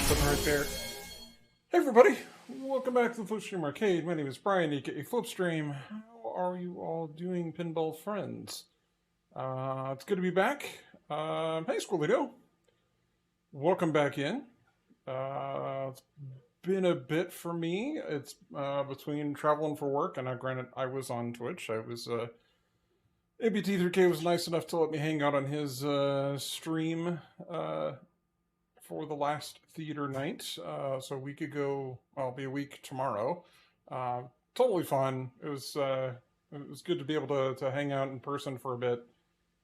Something right there. Hey everybody, welcome back to the Flipstream Arcade. My name is Brian, aka Flipstream. How are you all doing, pinball friends? It's good to be back. Hey Squillido, welcome back in. It's been a bit for me. It's between traveling for work, and granted, I was on Twitch. I was ABT3K was nice enough to let me hang out on his stream for the last theater night. So a week ago, well, it'll be a week tomorrow. Totally fun. It was good to be able to hang out in person for a bit.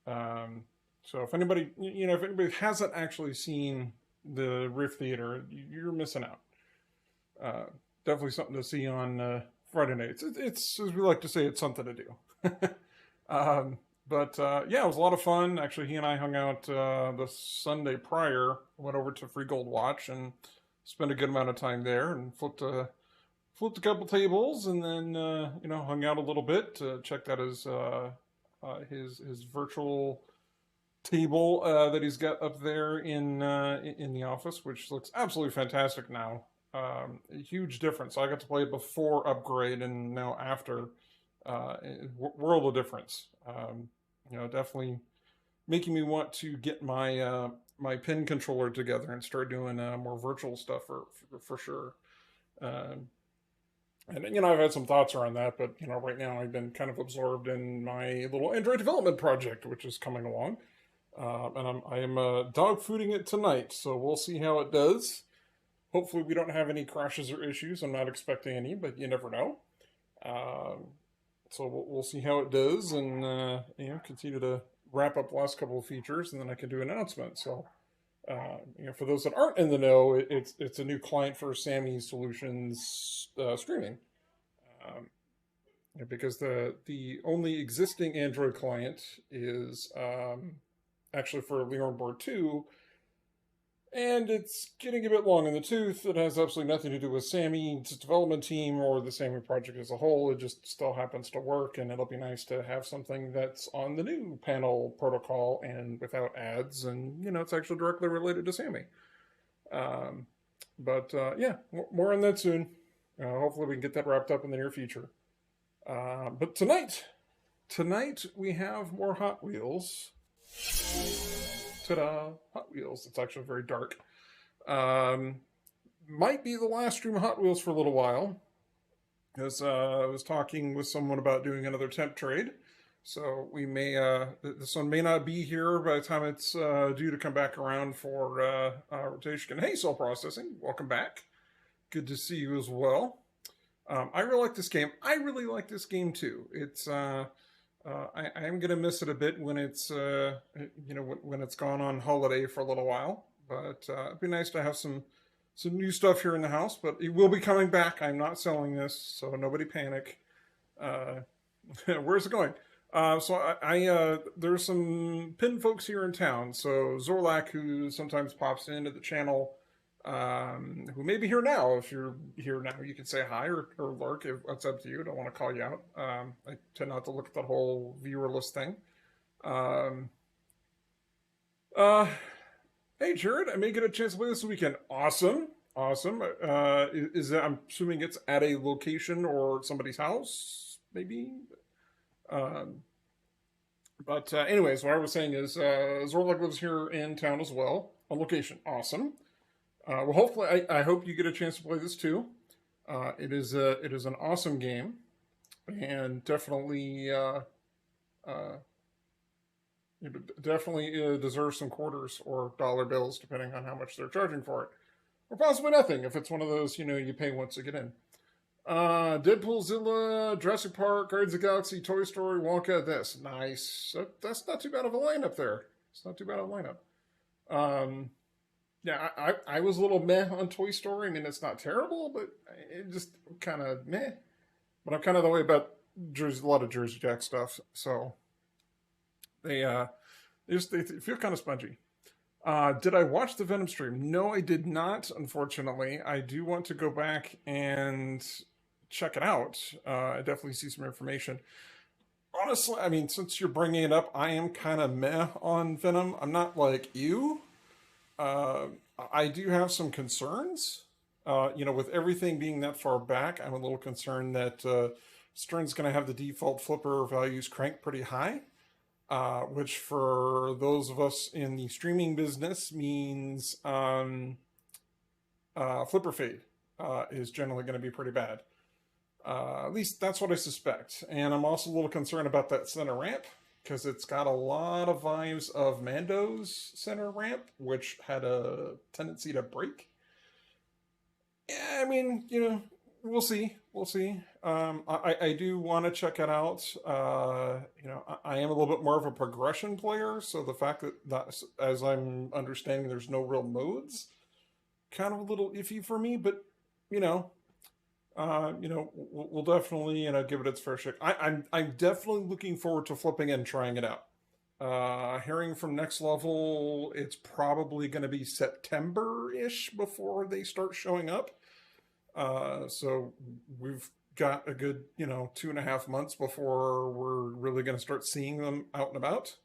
So if anybody, if anybody hasn't actually seen the Riff Theater, you're missing out. Definitely something to see on Friday nights. It's, as we like to say, it's something to do. Yeah, it was a lot of fun. Actually, he and I hung out the Sunday prior, went over to Free Gold Watch and spent a good amount of time there and flipped a couple tables, and then hung out a little bit to check out his virtual table that he's got up there in the office, which looks absolutely fantastic now. A huge difference. I got to play it before upgrade and now after. World of difference. Definitely making me want to get my my pin controller together and start doing more virtual stuff for sure. And I've had some thoughts around that, but right now I've been kind of absorbed in my little Android development project, which is coming along, and I am dog fooding it tonight, so we'll see how it does. Hopefully, we don't have any crashes or issues. I'm not expecting any, but you never know. So we'll see how it does, and continue to wrap up the last couple of features, and then I can do an announcement. So, for those that aren't in the know, it's a new client for Sammy Solutions streaming, because the only existing Android client is actually for Leon Board 2. And it's getting a bit long in the tooth. It has absolutely nothing to do with Sammy's development team or the Sammy project as a whole. It just still happens to work, and it'll be nice to have something that's on the new panel protocol and without ads, and it's actually directly related to Sammy. Yeah, more on that soon. Hopefully we can get that wrapped up in the near future. But tonight we have more Hot Wheels. Ta-da! Hot Wheels. It's actually very dark. Might be the last stream of Hot Wheels for a little while, because I was talking with someone about doing another temp trade. So we may, this one may not be here by the time it's due to come back around for rotation. Hey, Cell Processing, welcome back. Good to see you as well. I really like this game. I really like this game too. It's I am gonna miss it a bit when it's when it's gone on holiday for a little while. But it'd be nice to have some new stuff here in the house. But it will be coming back. I'm not selling this, so nobody panic. Where's it going? So there's some pin folks here in town. So Zorlak, who sometimes pops into the channel, who may be here now. If you're here now, you can say hi or lurk. It's up to you. I don't want to call you out. I tend not to look at that whole viewer list thing. Hey Jared, I may get a chance to play this weekend. Awesome. Is that, I'm assuming it's at a location or somebody's house, maybe? Anyways, what I was saying is Zorlak lives here in town as well. On location. Awesome. Well, hopefully, I hope you get a chance to play this too. It is an awesome game, and definitely deserves some quarters or dollar bills, depending on how much they're charging for it, or possibly nothing if it's one of those you pay once to get in. Deadpoolzilla, Jurassic Park, Guardians of the Galaxy, Toy Story, Wonka. That's nice. That's not too bad of a lineup there. It's not too bad of a lineup. Yeah, I was a little meh on Toy Story. I mean, it's not terrible, but it just kind of meh. But I'm kind of the way about a lot of Jersey Jack stuff. So they feel kind of spongy. Did I watch the Venom stream? No, I did not, unfortunately. I do want to go back and check it out. I definitely see some information. Honestly, I mean, since you're bringing it up, I am kind of meh on Venom. I'm not like you. I do have some concerns. With everything being that far back, I'm a little concerned that Stern's going to have the default flipper values cranked pretty high, which for those of us in the streaming business means flipper fade is generally going to be pretty bad. At least that's what I suspect. And I'm also a little concerned about that center ramp because it's got a lot of vibes of Mando's center ramp, which had a tendency to break. Yeah, I mean, we'll see. We'll see. I do want to check it out. I am a little bit more of a progression player, so the fact that, as I'm understanding, there's no real modes, kind of a little iffy for me. But you know, we'll definitely give it its fair shake. I'm definitely looking forward to flipping and trying it out. Hearing from Next Level, it's probably going to be September-ish before they start showing up. So we've got a good 2.5 months before we're really going to start seeing them out and about.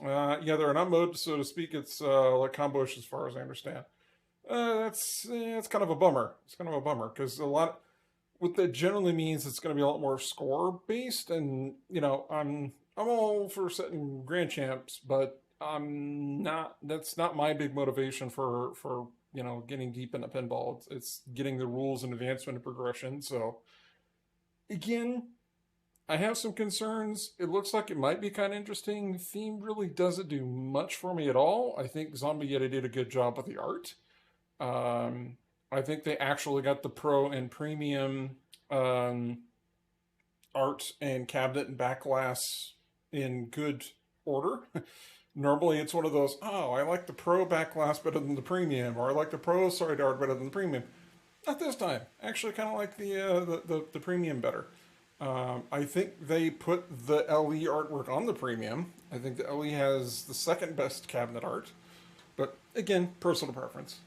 Yeah, they're not mode, so to speak. It's like combo-ish as far as I understand. It's kind of a bummer. It's kind of a bummer because what that generally means it's going to be a lot more score based, and I'm all for setting grand champs, but I'm not. That's not my big motivation for getting deep into pinball. It's getting the rules and advancement and progression. So again, I have some concerns. It looks like it might be kind of interesting. The theme really doesn't do much for me at all. I think Zombie Yeti did a good job with the art. I think they actually got the pro and premium art and cabinet and back glass in good order. Normally it's one of those, oh, I like the pro back glass better than the premium, or I like the pro side art better than the premium. Not this time. Actually kind of like the premium better. I think they put the LE artwork on the premium. I think the LE has the second best cabinet art. But again, personal preference.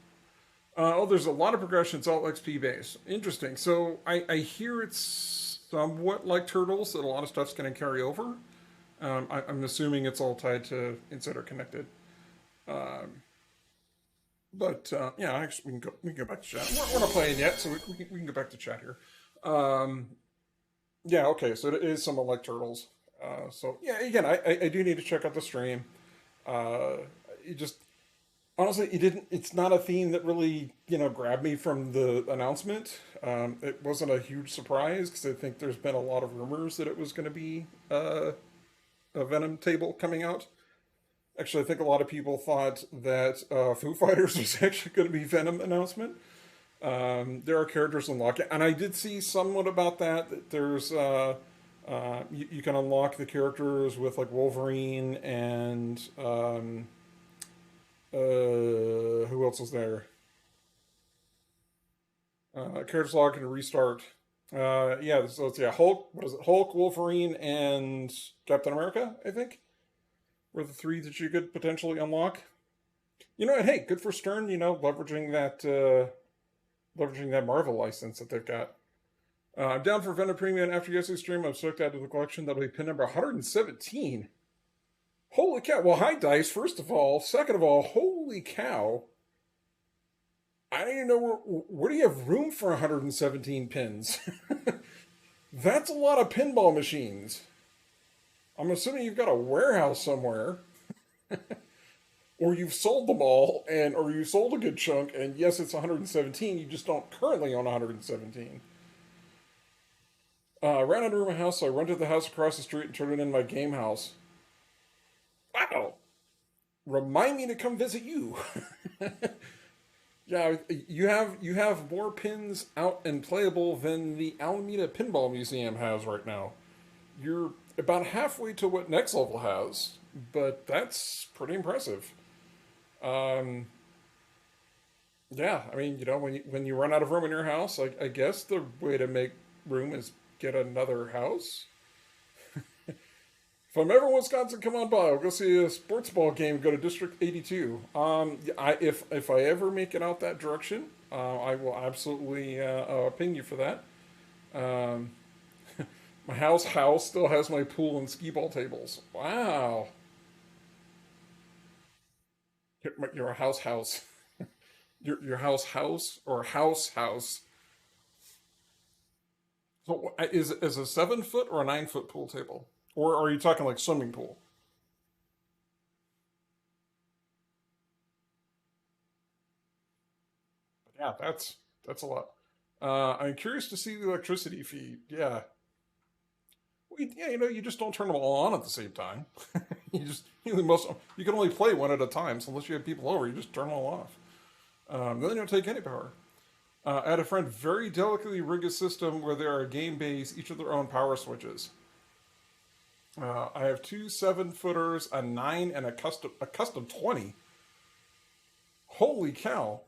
There's a lot of progression. It's all XP based. Interesting. So I hear it's somewhat like Turtles, that a lot of stuff's going to carry over. I'm assuming it's all tied to Insider Connected. Yeah, actually, we can go back to chat. We're not playing yet, so we can go back to chat here. Yeah, okay, so it is somewhat like Turtles. So yeah, again, I do need to check out the stream. It just honestly, it's not a theme that really grabbed me from the announcement. It wasn't a huge surprise because I think there's been a lot of rumors that it was going to be a Venom table coming out. Actually, I think a lot of people thought that Foo Fighters was actually going to be Venom announcement. There are characters unlocked, and I did see somewhat about that. There's you can unlock the characters with like Wolverine and who else was there? Characters log can restart. Yeah, so it's Hulk. What is it? Hulk, Wolverine, and Captain America. I think were the three that you could potentially unlock. And hey, good for Stern. Leveraging that Marvel license that they've got. I'm down for Venom Premium after yesterday's stream. I'm stoked to add to the collection. That'll be pin number 117. Holy cow. Well, hi, Dice, first of all. Second of all, holy cow. I don't even know where do you have room for 117 pins? That's a lot of pinball machines. I'm assuming you've got a warehouse somewhere. Or you've sold them all, or you sold a good chunk, and yes, it's 117, you just don't currently own 117. I ran out of my house, so I rented the house across the street and turned it into my game house. Wow! Remind me to come visit you. Yeah, you have more pins out and playable than the Alameda Pinball Museum has right now. You're about halfway to what Next Level has, but that's pretty impressive. Yeah, I mean, when you run out of room in your house, I guess the way to make room is get another house. If I'm ever in Wisconsin, come on by. I'll go see a sports ball game. Go to District 82. If I ever make it out that direction, I will absolutely ping you for that. My house still has my pool and skee ball tables. Wow. Your house. Your house or house. So is a 7 foot or a 9 foot pool table, or are you talking like swimming pool? Yeah, that's a lot. I'm curious to see the electricity fee. Yeah, yeah, you just don't turn them all on at the same time. You can only play one at a time, so unless you have people over, you just turn them all off. Then you don't take any power. I had a friend very delicately rig a system where there are game bays, each of their own power switches. I have two 7 footers, a 9, and a custom 20. Holy cow!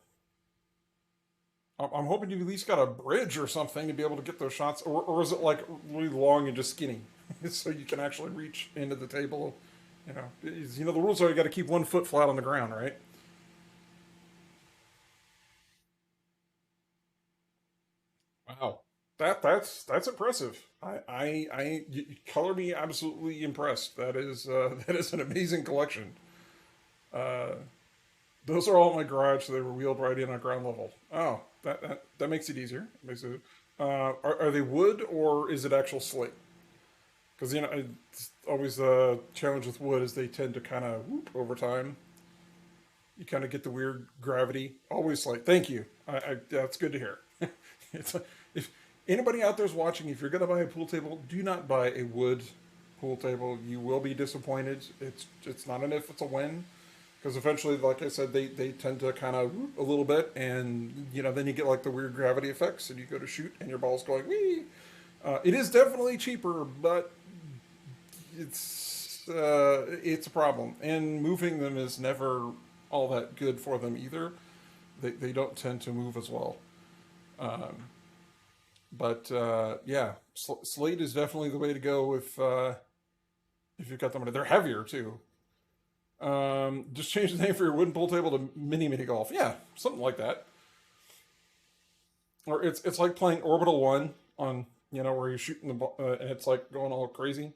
I'm hoping you've at least got a bridge or something to be able to get those shots, or is it like really long and just skinny, so you can actually reach into the table? The rules are you got to keep 1 foot flat on the ground, right? Wow, that's impressive. You color me absolutely impressed. That is that is an amazing collection. Uh, those are all in my garage, so they were wheeled right in on ground level. Oh, that makes it easier. Makes it. Are they wood or is it actual slate? Because it's always the challenge with wood is they tend to kind of whoop over time. You kind of get the weird gravity. Always slate. Thank you. That's good to hear. It's if anybody out there's watching, if you're gonna buy a pool table, do not buy a wood pool table. You will be disappointed. It's not an if, it's a when. Because eventually, like I said, they tend to kind of a little bit, and then you get like the weird gravity effects, and you go to shoot, and your ball's going wee. It is definitely cheaper, but it's a problem, and moving them is never all that good for them either. They don't tend to move as well. Um, but yeah, slate is definitely the way to go if you've got them. They're heavier too. Just change the name for your wooden pool table to mini golf. Yeah, something like that. Or it's like playing Orbital One on where you're shooting the ball and it's like going all crazy.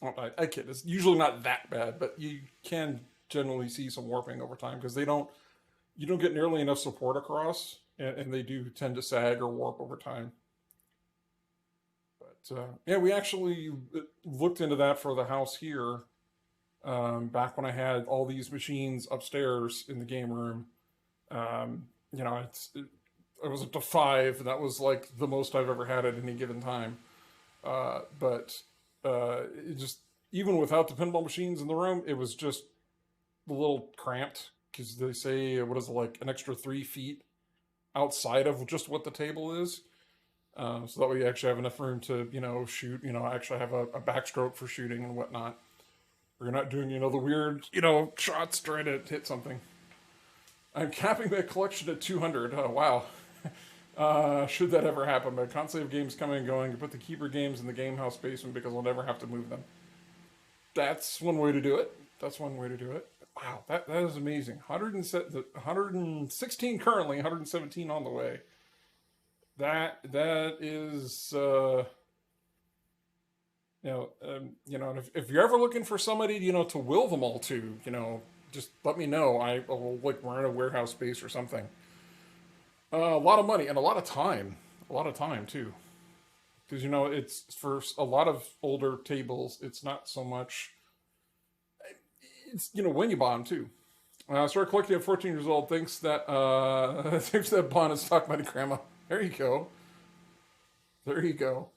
Oh, I kid. It's usually not that bad, but you can generally see some warping over time because you don't get nearly enough support across, and they do tend to sag or warp over time. But yeah, we actually looked into that for the house here back when I had all these machines upstairs in the game room. I was up to five, and that was like the most I've ever had at any given time. But it just even without the pinball machines in the room, it was just a little cramped because they say what is it like an extra 3 feet outside of just what the table is. So that way you actually have enough room to shoot. Actually have a backstroke for shooting and whatnot. We're not doing the weird shots trying to hit something. I'm capping my collection at 200. Oh wow. Should that ever happen, but I constantly have games coming and going. You put the keeper games in the game house basement because I'll never have to move them. That's one way to do it. That's one way to do it. Wow, that is amazing. 116 currently, 117 on the way. That is if you're ever looking for somebody to will them all to, just let me know. I will like rent a warehouse space or something. A lot of money and a lot of time too, because it's for a lot of older tables. It's not so much. It's when you buy them too. I started collecting at 14 years old. Thinks that bond is stock money, Grandma. There you go. There you go.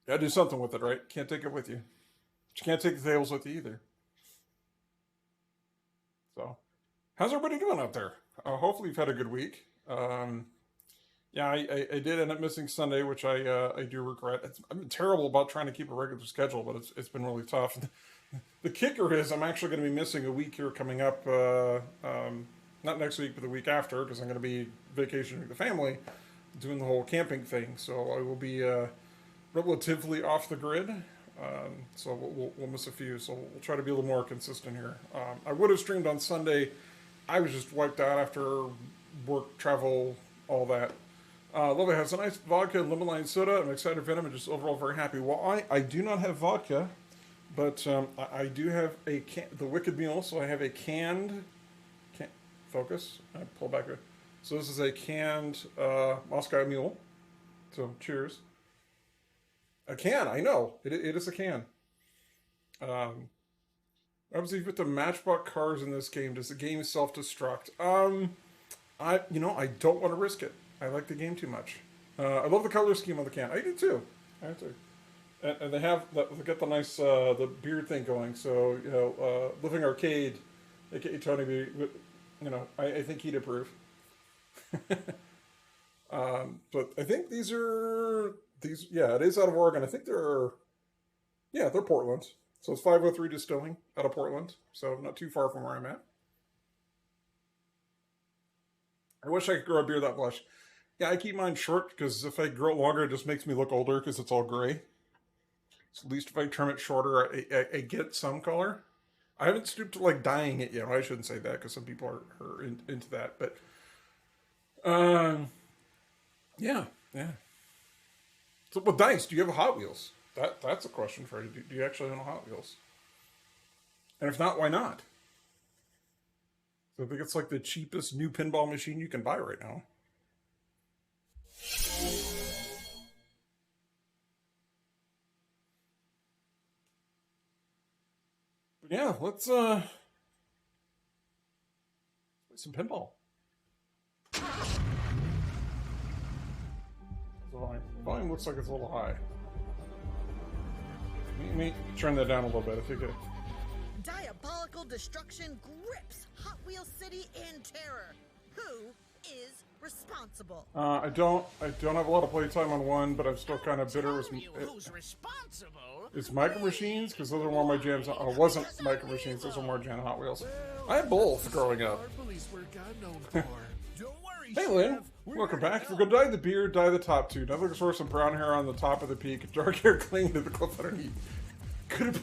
Gotta do something with it, right? Can't take it with you. But you can't take the tables with you either. So, how's everybody doing out there? Hopefully, you've had a good week. Yeah, I did end up missing Sunday, which I do regret. I've been terrible about trying to keep a regular schedule, but it's been really tough. The kicker is I'm actually going to be missing a week here coming up. Not next week, but the week after, because I'm going to be vacationing with the family, doing the whole camping thing. So I will be relatively off the grid. So we'll miss a few. So we'll try to be a little more consistent here. I would have streamed on Sunday. I was just wiped out after work, travel, all that. Love it. Has a nice vodka and lemon lime soda. I'm excited for them. I'm just overall very happy. Well, I do not have vodka, But I do have the Wicked Mule, so I have a canned focus. I pull back. So this is a canned Moscow Mule. So cheers. A can, I know. It is a can. Obviously, with the Matchbox cars in this game, does the game self-destruct? I don't want to risk it. I like the game too much. I love the color scheme on the can. I do too. I do. And they got the nice the beard thing going. So Living Arcade, aka Tony, I think he'd approve. But I think these. Yeah, it is out of Oregon. I think they're Portland. So it's 503 Distilling out of Portland. So not too far from where I'm at. I wish I could grow a beard that blush. Yeah, I keep mine short because if I grow it longer, it just makes me look older because it's all gray. So at least if I trim it shorter, I get some color. I haven't stooped to like dyeing it yet. Well, I shouldn't say that because some people are into that. But yeah. So, well, Dice, do you have a Hot Wheels? That's a question for you. Do you actually own a Hot Wheels? And if not, why not? So I think it's like the cheapest new pinball machine you can buy right now. But yeah, let's play some pinball. Volume looks like it's a little high. Let me turn that down a little bit if you could. Diabolical destruction grips Hot Wheels City in terror. Who is responsible? I don't have a lot of playtime on one, but I'm still kind of bitter with who's responsible? It's Micro Machines because those are more my jams. Oh, it wasn't Micro Machines; those are more jam Hot Wheels. I had both growing up. Hey, Lynn. Welcome back. If we're going to dye the beard, dye the top two. Now looking for some brown hair on the top of the peak, dark hair clinging to the cliff underneath. Good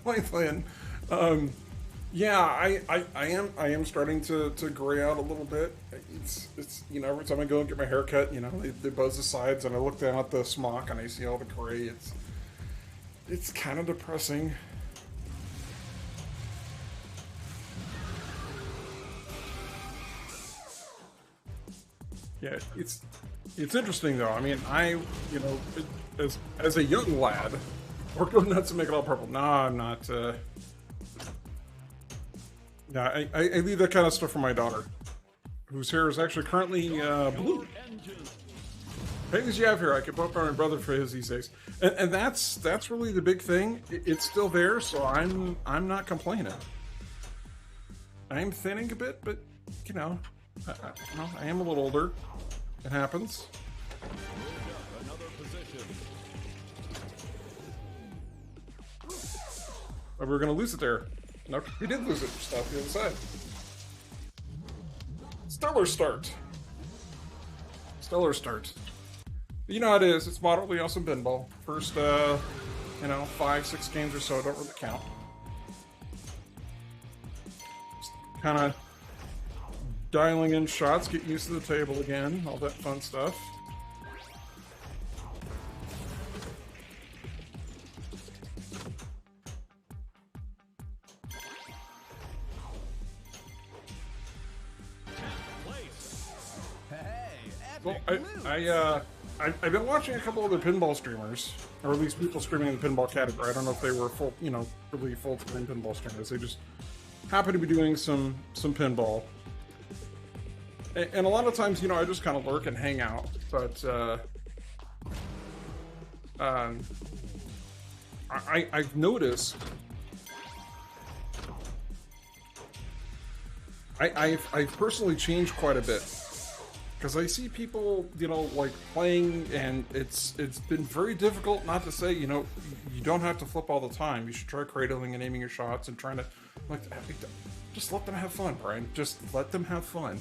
point, Lynn. Yeah, I am starting to gray out a little bit. It's every time I go and get my hair cut, they buzz the sides, and I look down at the smock and I see all the gray. It's kind of depressing. Yeah, it's interesting though. I mean, as a young lad, we're going nuts to make it all purple. Nah, I'm not. Yeah, I leave that kind of stuff for my daughter, whose hair is actually currently blue. Things you have here, I could put on my brother for his these days, and that's really the big thing. It's still there, so I'm not complaining. I'm thinning a bit, but I am a little older. It happens. But we're gonna lose it there. Nope, we did lose it. Stop the other side. Stellar start. You know how it is. It's moderately awesome pinball. First, 5-6 games or so don't really count. Kind of dialing in shots, getting used to the table again, all that fun stuff. Well, I've been watching a couple other pinball streamers, or at least people streaming in the pinball category. I don't know if they were full, really full-time pinball streamers. They just happen to be doing some pinball. And a lot of times, I just kind of lurk and hang out. But I've noticed I've personally changed quite a bit. Because I see people, like playing, and it's been very difficult not to say, you don't have to flip all the time. You should try cradling and aiming your shots and trying to, just let them have fun, Brian. Just let them have fun.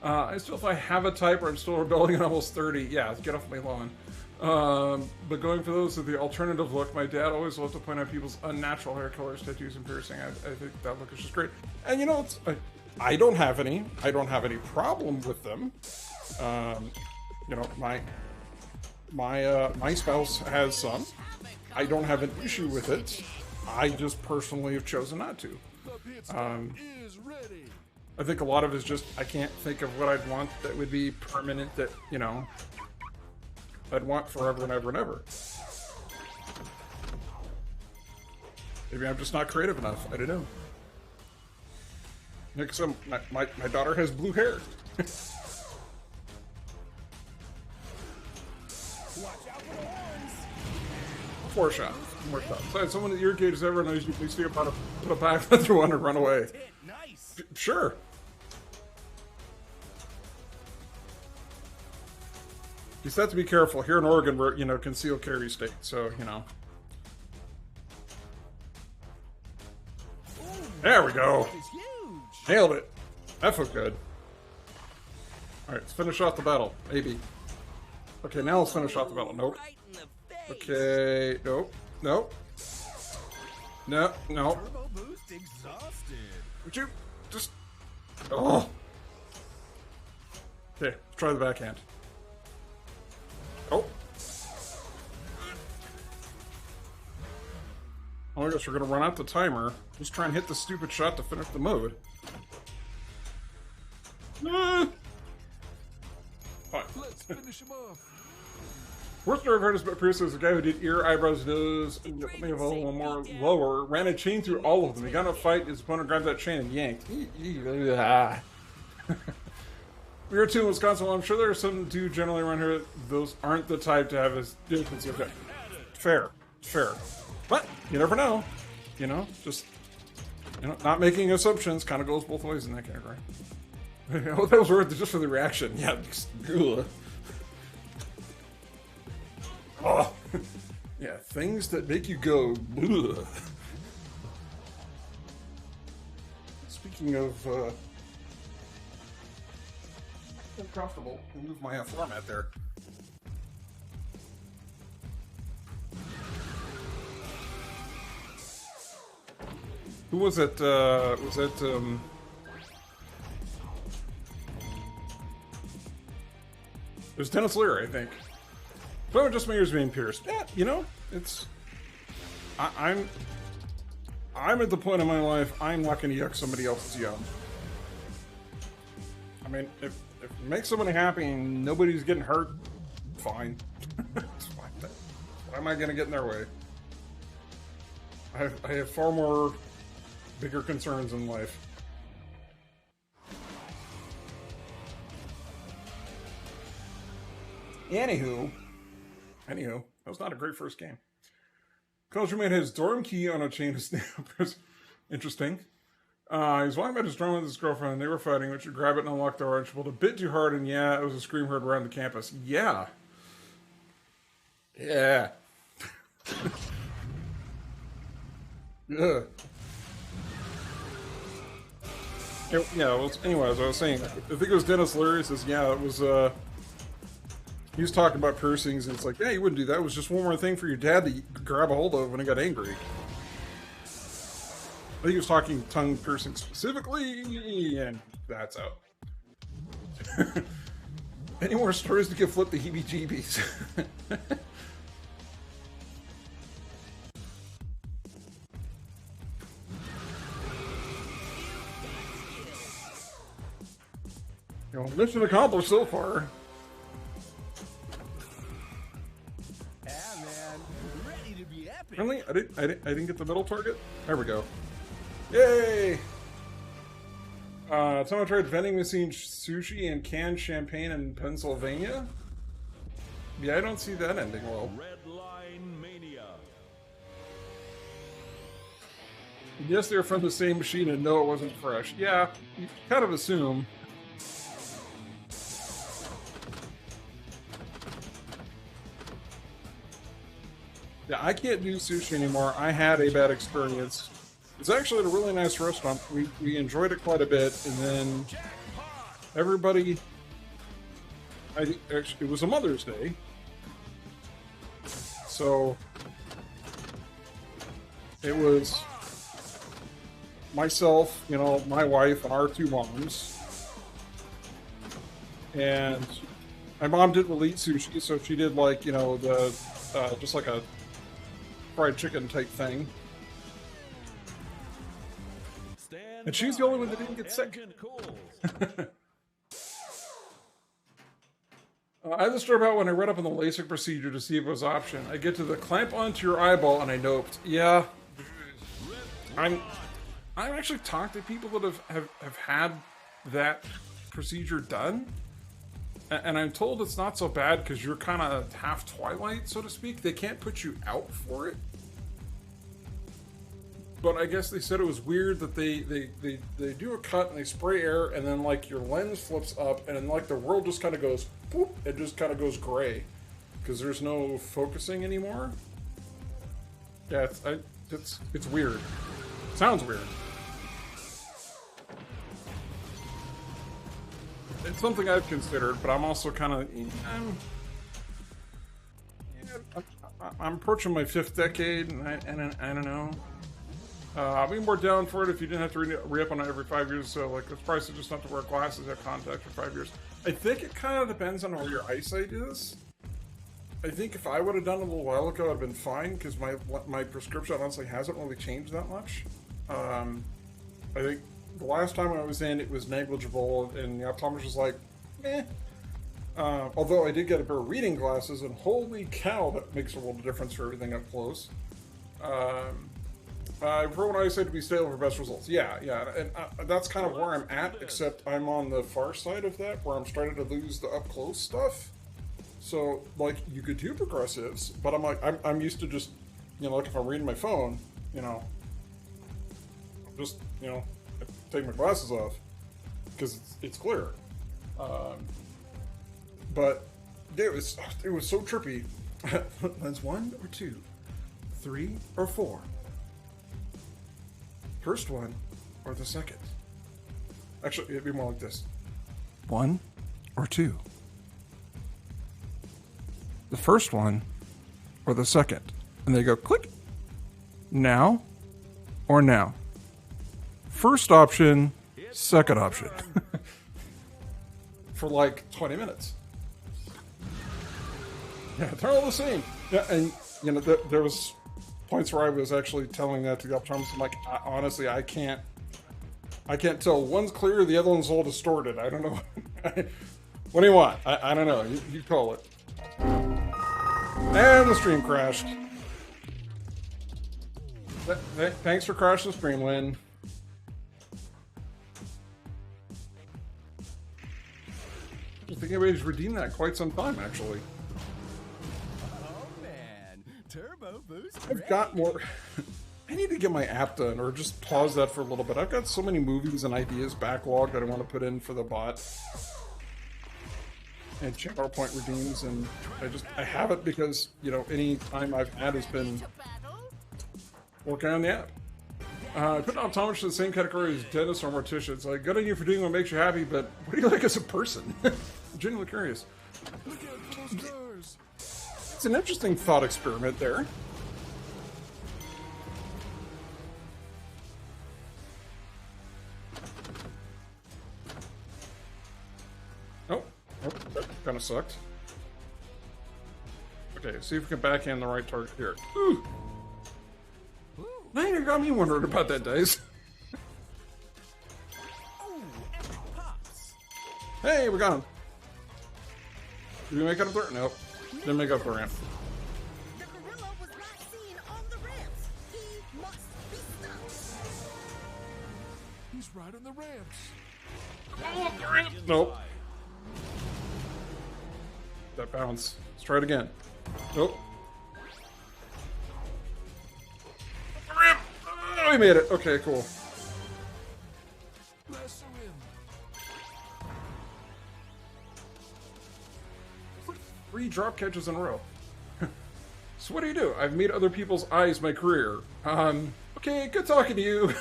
I still, if I have a type or I'm still rebelling at almost 30, yeah, get off my lawn. But going for those with the alternative look, my dad always loved to point out people's unnatural hair colors, tattoos, and piercing. I think that look is just great. And I don't have any. I don't have any problem with them. My spouse has some. I don't have an issue with it. I just personally have chosen not to. I think a lot of it is just, I can't think of what I'd want that would be permanent, that, you know, I'd want forever and ever and ever. Maybe I'm just not creative enough. I don't know. Because my daughter has blue hair. Four shots. More shots. So someone that irritates everyone knows you can see about to put a back through one and run away. Nice. Sure. You just have to be careful. Here in Oregon, we're, you know, concealed carry state, so, you know. There we go. Nailed it. That felt good. Alright, let's finish off the battle. Maybe. Okay, now let's finish off the battle. Nope. Okay, nope. Nope. No, no. Turbo boost exhausted. Would you just... Oh. Okay, let's try the backhand. Oh. Oh, I guess we're gonna run out the timer. Just try and hit the stupid shot to finish the mode. Fine. Let's finish him off. Worst story I've heard is about Pierce was a guy who did ear, eyebrows, nose, and something of a little more lower, ran a chain through all of them. He got in a fight, his opponent grabbed that chain and yanked. We are too in Wisconsin. Well, I'm sure there are some do generally around here. Those aren't the type to have as difference. Okay. Fair. Fair. But you never know. You know, just, you know, not making assumptions kind of goes both ways in that category. Oh, that was worth it just for the reaction. Yeah. Oh. Yeah, things that make you go. Ugh. Speaking of uncomfortable, I'll move my format there. Who was it? Was it it was Dennis Leary, I think. But just my ears being pierced. Yeah, you know, it's. I'm at the point in my life I'm not going to yuck somebody else's yum. I mean, if it makes somebody happy and nobody's getting hurt, fine. It's fine. Why am I going to get in their way? I have far more bigger concerns in life. Anywho, that was not a great first game. Culture made his dorm key on a chain of snappers. Interesting. He's walking about his dorm with his girlfriend, and they were fighting, which would grab it and unlock the door, and she pulled a bit too hard, and yeah, it was a scream heard around the campus. Yeah. Yeah. Yeah. Yeah, well, anyway, as I was saying, I think it was Dennis Leary says, yeah, it was, he was talking about piercings, and it's like, yeah, you wouldn't do that. It was just one more thing for your dad to grab a hold of when he got angry. I think he was talking tongue piercing specifically, and that's out. Any more stories to give Flip the heebie-jeebies? You know, mission accomplished so far. Really? I didn't get the middle target? There we go. Yay! Someone tried vending machine sushi and canned champagne in Pennsylvania? Yeah, I don't see that ending well. Red Line Mania. Yes, they're from the same machine and no, it wasn't fresh. Yeah, you kind of assume. Yeah, I can't do sushi anymore. I had a bad experience. It's actually at a really nice restaurant. We enjoyed it quite a bit, and then everybody... Actually, it was a Mother's Day. So... It was... myself, you know, my wife, and our two moms. And... my mom didn't really eat sushi, so she did, like, you know, the... just like a fried chicken type thing. Stand And she's the only one that didn't get sick. Engine cools. I had to start out when I read up on the LASIK procedure to see if it was an option. I get to the clamp onto your eyeball and I noped. Yeah. I've actually talked to people that have had that procedure done. And I'm told it's not so bad because you're kind of half Twilight, so to speak. They can't put you out for it. But I guess they said it was weird that they do a cut and they spray air and then like your lens flips up and then like the world just kind of goes boop, it just kind of goes gray because there's no focusing anymore. Yeah, it's weird. Sounds weird. It's something I've considered, but I'm also kind of I'm approaching my 5th decade, and I don't know. I'd be more down for it if you didn't have to re-up on it every 5 years. So, like, it's probably just not to wear glasses, have contacts for 5 years. I think it kind of depends on where your eyesight is. I think if I would have done it a little while ago, I'd have been fine because my prescription honestly hasn't really changed that much. I think the last time I was in, it was negligible, and the optometrist was like, eh. Although I did get a pair of reading glasses, and holy cow, that makes a world of difference for everything up close. For what I said to be stable for best results. Yeah, and that's kind of where I'm at, except I'm on the far side of that, where I'm starting to lose the up-close stuff. So, like, you could do progressives, but I'm like, I'm used to just, you know, like if I'm reading my phone, you know, just, you know, I take my glasses off, because it's clear. But it was so trippy. Lens 1 or 2, 3 or 4. First one or the second? Actually, it'd be more like this. 1 or 2. The first one or the second. And they go click. Now or now. First option, second option. For like 20 minutes. Yeah, they're all the same. Yeah, and you know, there was points where I was actually telling that to the optometrist. I'm like, honestly, I can't tell. One's clear, the other one's all distorted. I don't know. What do you want? I don't know. You call it. And the stream crashed. Thanks for crashing the stream, Lynn. I think anybody's redeemed that quite some time, actually. Oh man, turbo boost. I've got more. I need to get my app done, or just pause that for a little bit. I've got so many movies and ideas backlogged that I want to put in for the bot. And channel point redeems, and I have it because, you know, any time I've had has been working on the app. I put an optometrist in the same category as dentists or morticians. Like, good on you for doing what makes you happy, but what do you like as a person? I'm genuinely curious. Look at those stars. It's an interesting thought experiment there. Oh, that kind of sucked. Okay, see if we can backhand the right target here. Ooh. Now you got me wondering about that, Dice. Ooh, epic pops. Hey, we're gone. Did we make it up there? Nope. Didn't make it up the ramp. The gorilla was not seen on the ramps. He must be stopped. He's right on the ramps. Oh, the ramp. Nope. That bounce. Let's try it again. Nope. Ramp. Oh, we made it. Okay, cool. Lasso him. 3 drop catches in a row. So what do? I've made other people's eyes my career. Okay, good talking to you.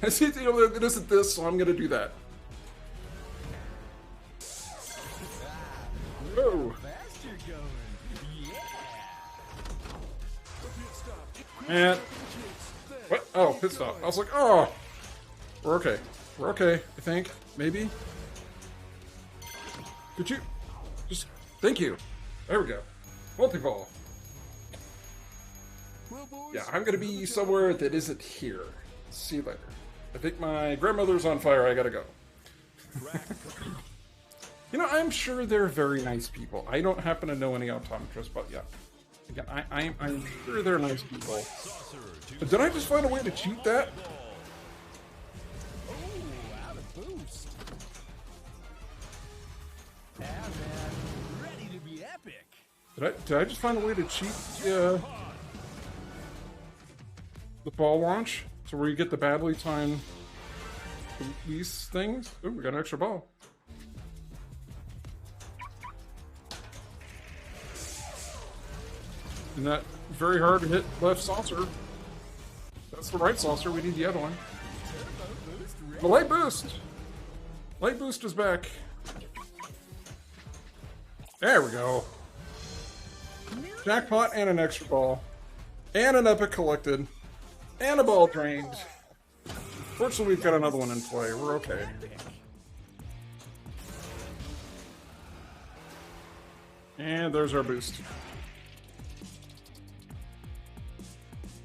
I see it isn't this, so I'm gonna do that. Whoa. Fast you're going. Yeah. Pit stop. Man. What? Oh, pit stop. I was like, oh. We're okay. We're okay, I think. Maybe. Could you? Just, thank you. There we go. Multiball. Well, boys, Yeah, I'm gonna be somewhere that isn't here. See you later. I think my grandmother's on fire. I gotta go. You know, I'm sure they're very nice people. I don't happen to know any optometrists, but yeah. Again, I'm sure they're nice people. But did I just find a way to cheat that? Oh, out of boost. Yeah, man. Ready to be epic. Did I just find a way to cheat the ball launch? So where you get the badly timed release things? Ooh, we got an extra ball. And that very hard to hit left saucer. That's the right saucer. We need the other one. The light boost. Light boost is back. There we go. Jackpot and an extra ball. And an epic collected. And a ball drained. Fortunately, we've got another one in play. We're okay. And there's our boost.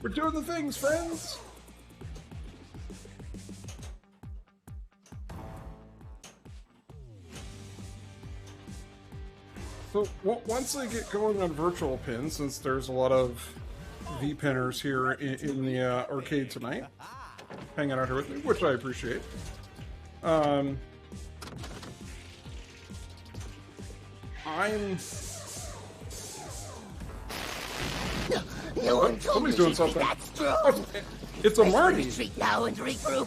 We're doing the things, friends! So, once I get going on virtual pins, since there's a lot of V-pinners here in the arcade tonight, hanging out here with me, which I appreciate. I'm... No one told Somebody's me doing she'd be something. that strong. It's a Marty! Retreat now and regroup.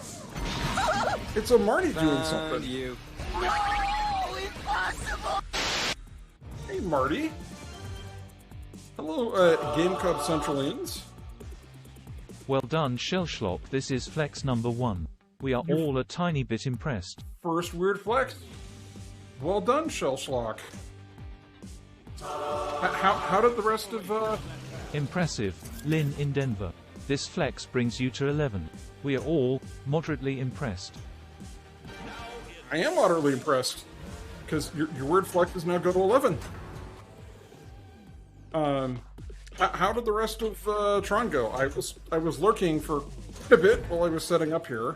It's a Marty doing something. You. No, impossible. Hey, Marty. Hello, Game Cub Centralians. Well done, Shellschlop. This is flex number 1. We are all a tiny bit impressed. First weird flex. Well done, Shellschlock. How did the rest of, Impressive, Lynn in Denver. This flex brings you to 11. We are all moderately impressed. I am moderately impressed. Because your weird flex is now go to 11. How did the rest of Tron go? I was lurking for a bit while I was setting up here.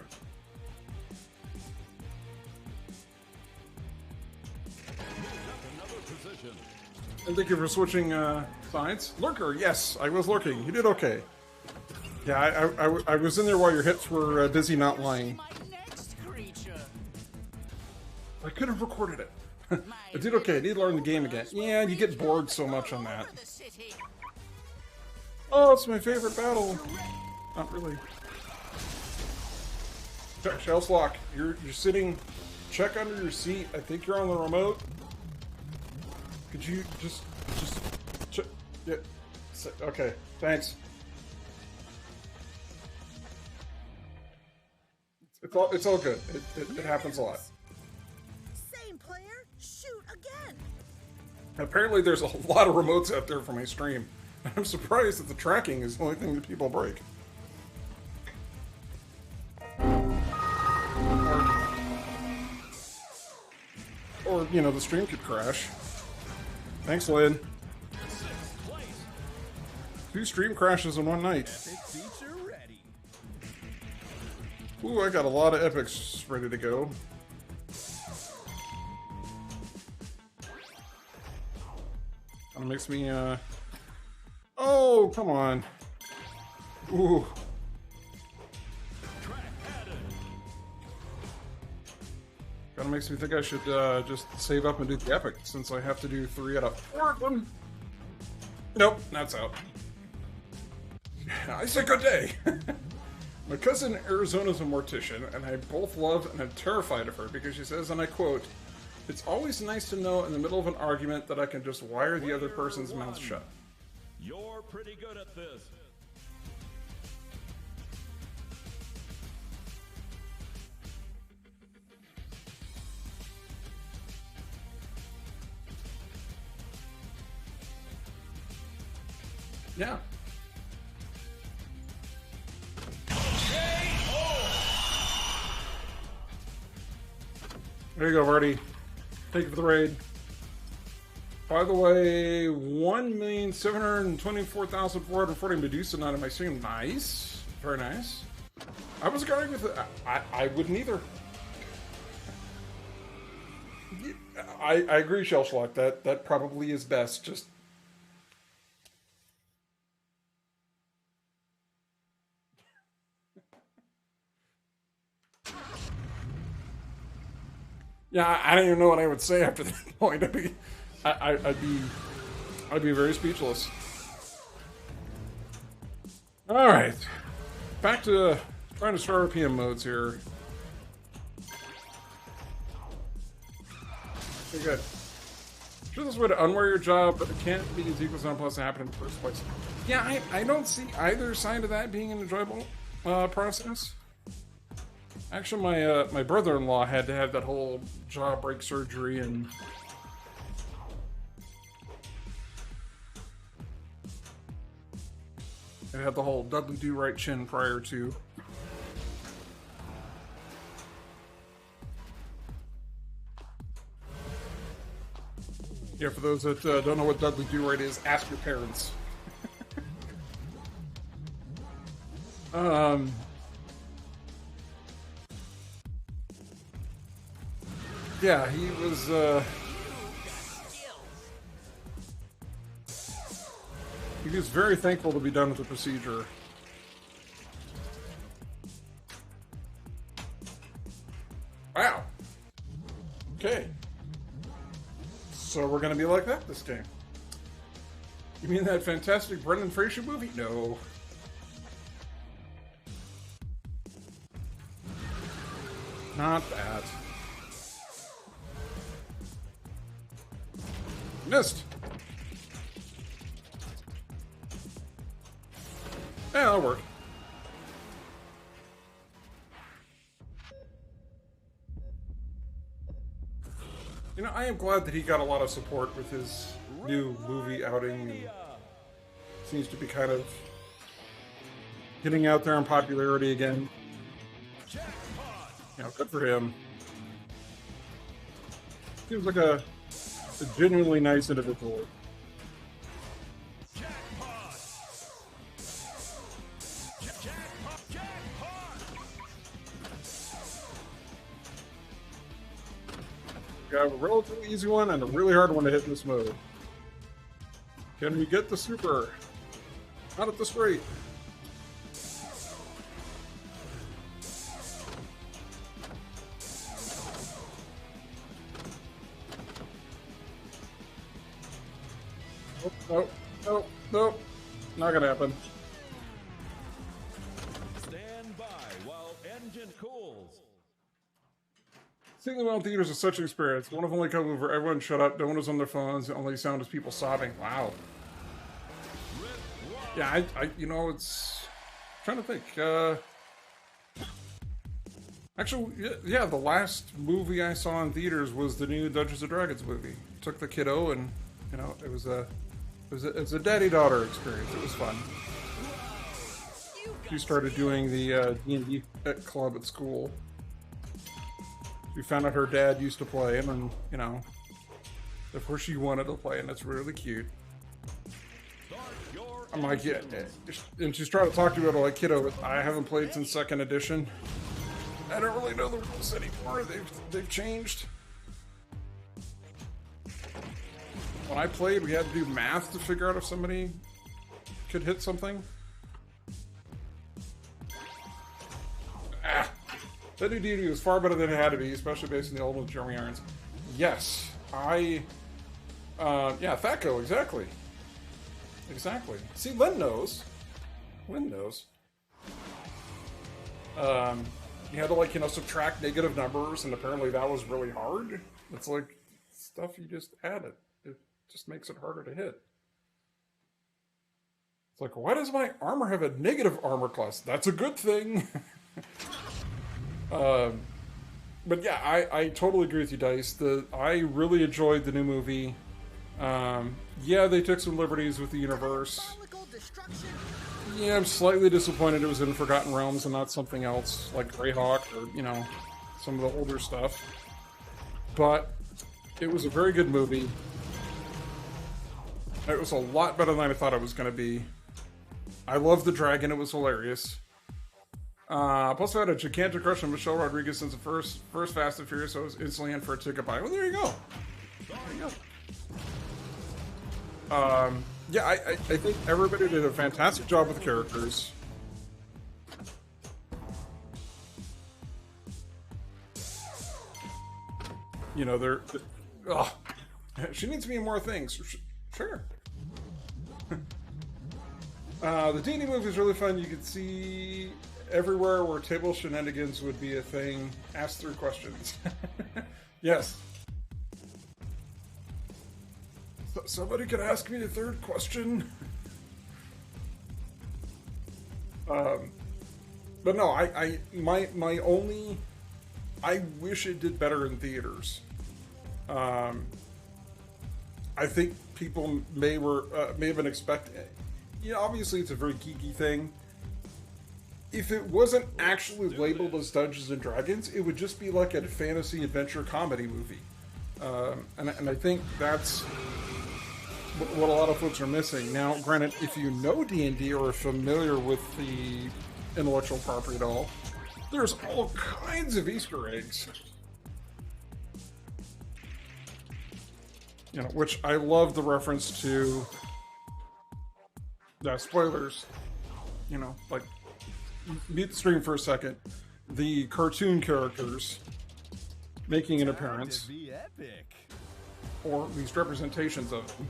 And thank you for switching sides. Lurker, yes, I was lurking. You did okay. Yeah, I was in there while your hits were dizzy, not lying. My next creature. I could have recorded it. I did okay. I need to learn the game again. Yeah, you get bored so much on that. Oh, it's my favorite battle. Not really. Shellslock, you're sitting. Check under your seat. I think you're on the remote. Could you just check? Yeah. Okay. Thanks. It's all good. It happens a lot. Same player, shoot again. Apparently, there's a lot of remotes out there for my stream. I'm surprised that the tracking is the only thing that people break. Or you know, the stream could crash. Thanks, Lynn. 2 stream crashes in one night. Epic feature ready. Ooh, I got a lot of epics ready to go. Kinda makes me, oh, come on. Ooh. Kinda makes me think I should, just save up and do the epic, since I have to do 3 out of 4 of them. Nope, that's out. I say good day! My cousin Arizona's a mortician, and I both love and am terrified of her because she says, and I quote, "It's always nice to know in the middle of an argument that I can just wire the other person's mouth shut." You're pretty good at this. Yeah. There you go, Marty. Thank you for the raid. By the way, 1,724,440 Medusa not in my stream. Nice. Very nice. I was going with it. I wouldn't either. I agree, Shellshock. That probably is best. Just yeah, I don't even know what I would say after that point. I'd be very speechless. All right, back to trying to start RPM modes here. Okay, good. Sure, this way to unwear your job, but it can't be as equal as unpleasant to happen in the first place. Yeah, I don't see either side of that being an enjoyable process. Actually, my brother-in-law had to have that whole jaw break surgery, and I had the whole Dudley Do-Right chin prior to. Yeah, for those that don't know what Dudley Do-Right is, ask your parents. Yeah, he was, he was very thankful to be done with the procedure. Wow. Okay. So we're gonna be like that this game. You mean that fantastic Brendan Fraser movie? No. Not that. Missed. Yeah, that'll work. You know, I am glad that he got a lot of support with his new movie outing, and seems to be kind of getting out there in popularity again. You know, good for him. Seems like a genuinely nice individual. We got a relatively easy one and a really hard one to hit in this mode. Can we get the super? Not at this rate. Nope, nope, nope. Not gonna happen. Stand by while engine cools. Seeing them in theaters is such an experience. One of only couple where everyone shut up, no one was on their phones, the only sound is people sobbing. Wow. Yeah, I you know, it's I'm trying to think. Actually, yeah, the last movie I saw in theaters was the new Dungeons and Dragons movie. Took the kiddo, and you know, it was a daddy-daughter experience. It was fun. She started doing the D&D club at school. We found out her dad used to play him, and you know, of course she wanted to play, and that's really cute. I'm like, yeah, and she's trying to talk to me about like, kiddo, I haven't played since 2nd edition. I don't really know the rules anymore. They've changed. When I played, we had to do math to figure out if somebody could hit something. That new D&D was far better than it had to be, especially based on the old one with Jeremy Irons. Yes, yeah, Thaco, exactly. Exactly. See, Lynn knows. Lynn knows. You had to, like, you know, subtract negative numbers, and apparently that was really hard. It's like stuff you just added. It just makes it harder to hit. It's like, why does my armor have a negative armor class? That's a good thing. But yeah, I totally agree with you, Dice. I really enjoyed the new movie. Yeah, they took some liberties with the universe. Yeah, I'm slightly disappointed it was in Forgotten Realms and not something else like Greyhawk or, you know, some of the older stuff. But it was a very good movie. It was a lot better than I thought it was going to be. I love the dragon. It was hilarious. Plus, I had a gigantic crush on Michelle Rodriguez since the first Fast and Furious, so I was instantly in for a ticket buy. Well, there you go. There you go. Yeah, I think everybody did a fantastic job with the characters. You know, she needs to be in more things. Sure. The D&D movie is really fun. You can see everywhere where table shenanigans would be a thing. Ask 3 questions. Yes. Somebody could ask me a 3rd question. But no, my only, I wish it did better in theaters. I think people may have been expecting. You know, obviously it's a very geeky thing. If it wasn't actually labeled as Dungeons and Dragons, it would just be like a fantasy adventure comedy movie. And I think that's what a lot of folks are missing. Now, granted, if you know D&D or are familiar with the intellectual property at all, there's all kinds of Easter eggs. You know, which I love the reference to. Spoilers. You know, like, mute the stream for a second. The cartoon characters making an appearance. Be epic. Or at least representations of them.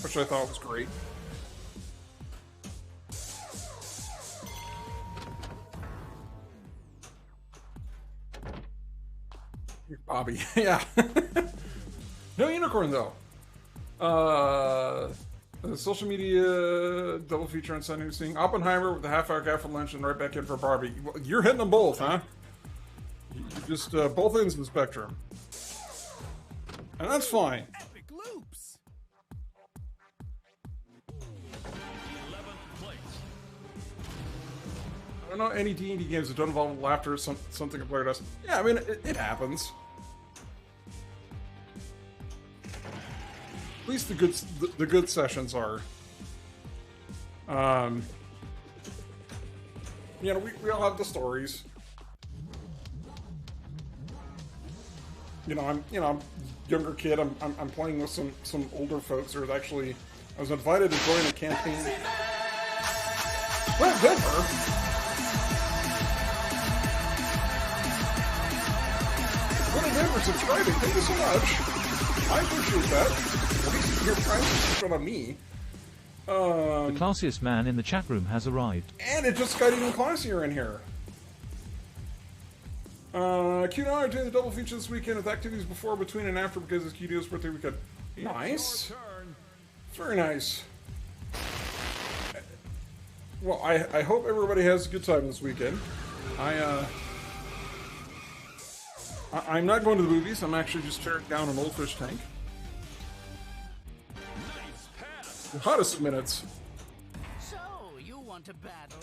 Which I thought was great. Bobby, yeah. No unicorn, though. The social media double feature on Sunday, seeing Oppenheimer with a half-hour gap for lunch and right back in for Barbie. You're hitting them both, huh? Just both ends of the spectrum. And that's fine. Epic loops. 11th place. I don't know any D&D games that don't involve laughter or something a player does. Yeah, I mean, it happens. At least the good sessions are. You know, we all have the stories. I'm a younger kid. I'm playing with some older folks. There's actually, I was invited to join a campaign. Well, Denver. Well, Denver subscribing. Thank you so much. I appreciate that. At least you're trying to put on me. The classiest man in the chat room has arrived. And it just got even classier in here. Q and I are doing the double feature this weekend with activities before, between, and after because it's QDO's birthday weekend. Nice. Very nice. Well, I hope everybody has a good time this weekend. I'm not going to the movies. I'm actually just tearing down an old fish tank. The hottest of minutes. So, you want to battle?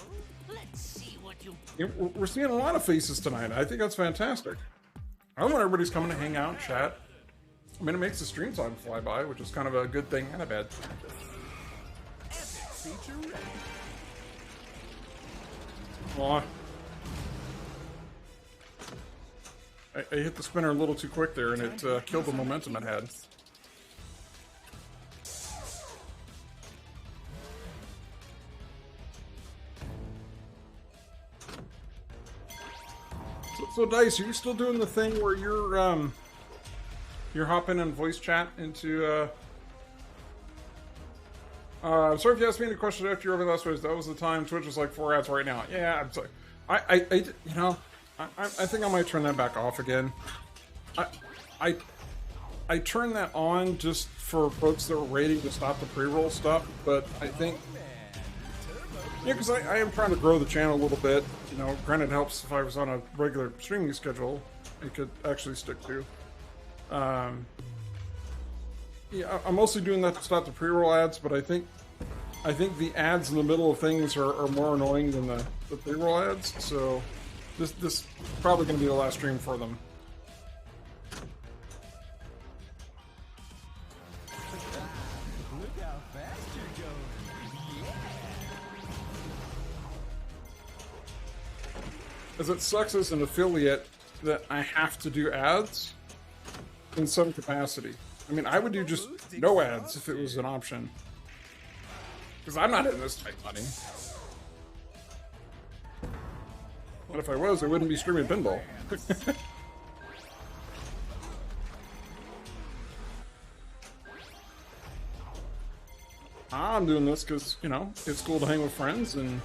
Let's see what you... We're seeing a lot of faces tonight. I think that's fantastic. I love when everybody's coming to hang out, chat. I mean, it makes the stream time fly by, which is kind of a good thing and a bad thing. Epic feature ready. Aw. I hit the spinner a little too quick there, and it killed the momentum it had. So Dice, are you still doing the thing where you're hopping in voice chat into sorry if you asked me any question after your last voice. That was the time Twitch was like 4 ads right now. Yeah, I'm sorry. I think I might turn that back off again. I turned that on just for folks that were waiting to stop the pre-roll stuff, but I think yeah, because I am trying to grow the channel a little bit. You know, granted, it helps if I was on a regular streaming schedule, it could actually stick to. Yeah, I'm mostly doing that to stop the pre-roll ads, but I think the ads in the middle of things are more annoying than the pre-roll ads. So this is probably going to be the last stream for them. Because it sucks as an affiliate that I have to do ads in some capacity. I mean, I would do just no ads if it was an option. Because I'm not in this type money. But if I was, I wouldn't be streaming pinball. I'm doing this because, you know, it's cool to hang with friends and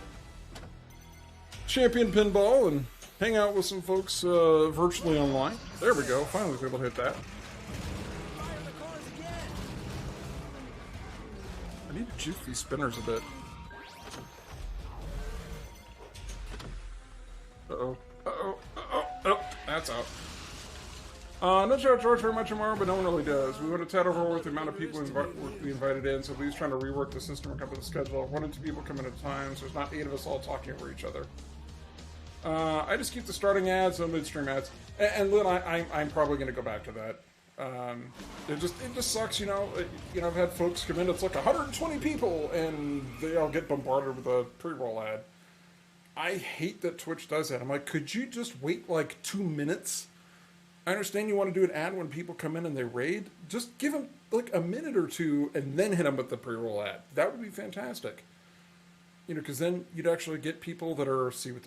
champion pinball and hang out with some folks virtually online. There we go. Finally was able to hit that. I need to juke these spinners a bit. Uh-oh. Uh-oh. Uh-oh. Oh, that's out. No shout George very much tomorrow, but no one really does. We would have chatted over with the amount of people we invited in, so Lee's trying to rework the system and come up with a schedule. 1 or 2 people come in at a time, so there's not 8 of us all talking over each other. I just keep the starting ads, no midstream ads. And Lynn, I'm probably going to go back to that. It just sucks, you know. I've had folks come in, it's like 120 people, and they all get bombarded with a pre-roll ad. I hate that Twitch does that. I'm like, could you just wait like 2 minutes? I understand you want to do an ad when people come in and they raid. Just give them like a minute or 2 and then hit them with the pre-roll ad. That would be fantastic. You know, because then you'd actually get people that are see what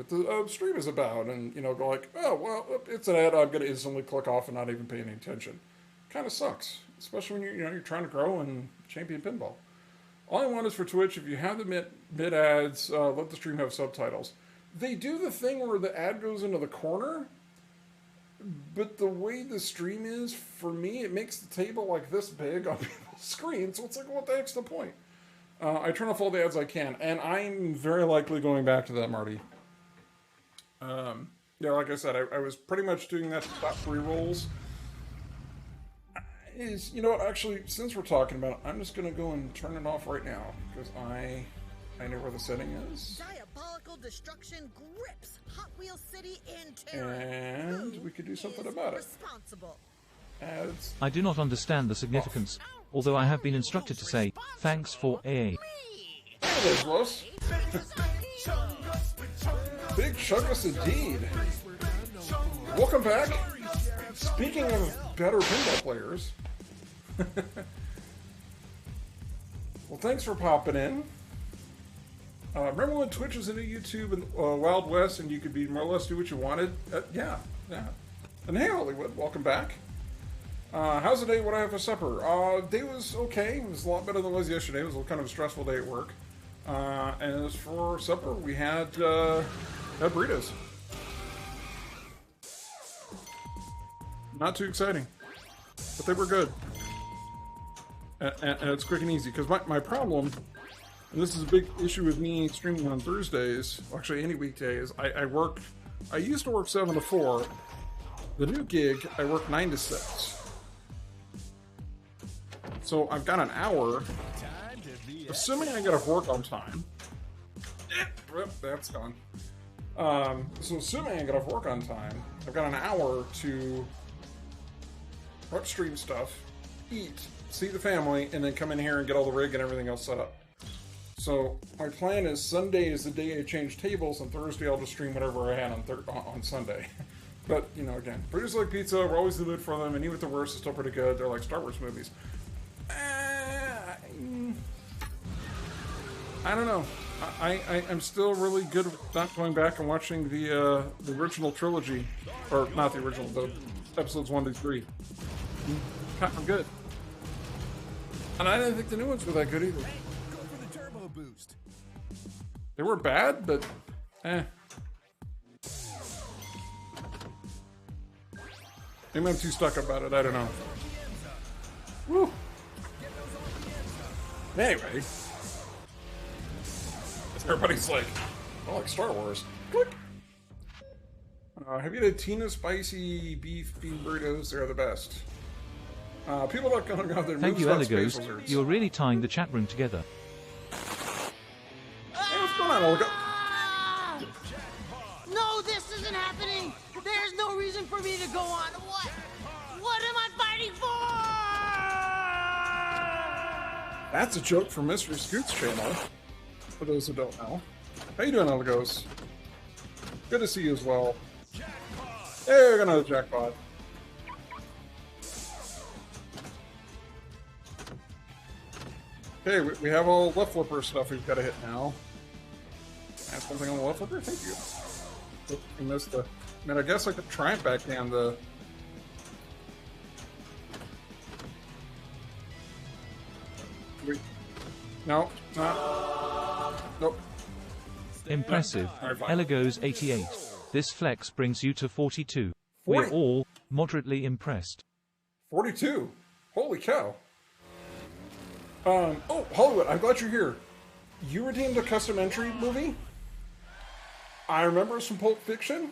the stream is about, and you know, go like, oh well, it's an ad. I'm going to instantly click off and not even pay any attention. Kind of sucks, especially when you're trying to grow and champion pinball. All I want is for Twitch, if you have the mid ads, let the stream have subtitles. They do the thing where the ad goes into the corner. But the way the stream is, for me, it makes the table like this big on people's screen, so it's like, what the heck's the point? I turn off all the ads I can, and I'm very likely going back to that, Marty. Yeah, like I said, I was pretty much doing that to stop pre-rolls. You know what, actually, since we're talking about it, I'm just going to go and turn it off right now, because I know where the setting is. Diabolical destruction grips Hot Wheels City in terror. And we could do something about it. Responsible. Ads. I do not understand the significance, although I have been instructed to say, thanks for AA. There it is, Los. Big Chungus indeed. Welcome back. Speaking of better pinball players. Well, thanks for popping in. Remember when Twitch was into YouTube and Wild West and you could be more or less do what you wanted? Yeah. And hey, Hollywood, welcome back. How's the day? What I have for supper? Day was okay. It was a lot better than it was yesterday. It was kind of a stressful day at work. And as for supper, we had burritos. Not too exciting, but they were good. And it's quick and easy, because my problem, and this is a big issue with me streaming on Thursdays, well, actually any weekday, is I used to work 7 to 4. The new gig, I work 9 to 6. So I've got an hour, assuming I get off work on time. That's gone. So assuming I get off work on time, I've got an hour to prep stream stuff, eat, see the family, and then come in here and get all the rig and everything else set up. So my plan is Sunday is the day I change tables, and Thursday I'll just stream whatever I had on Sunday. But, you know, again, Burgers Like Pizza, we're always in the mood for them, and even with the worst, it's still pretty good. They're like Star Wars movies. I don't know. I'm still really good at not going back and watching the original trilogy. Or, not the original, the episodes 1 to 3. I'm good. And I didn't think the new ones were that good either. Go for the turbo boost. They were bad, but maybe I'm too stuck about it, I don't know. Woo. Anyway. Everybody's like, I like Star Wars. Click. Have you had Tina spicy beef bean burritos? They're the best. People are going out there. Thank you, Eligos. You're really tying the chat room together. Hey, what's going on, Olga? No, this isn't happening. There's no reason for me to go on. What am I fighting for? That's a joke from Mystery Scoots channel. For those who don't know. How you doing, Eligos? Good to see you as well. Hey, we got another jackpot. Okay, we have all left flipper stuff we've got to hit now. That's one thing on the left flipper? Thank you. Oop, I missed the... I mean, I guess I could try and backhand the... No, not. Nope. Impressive. Alright, fine. Elegos 88. This flex brings you to 42. We're 40? all moderately impressed. 42. Holy cow. Oh, Hollywood, I'm glad you're here. You redeemed a custom entry movie? I remember it's from Pulp Fiction,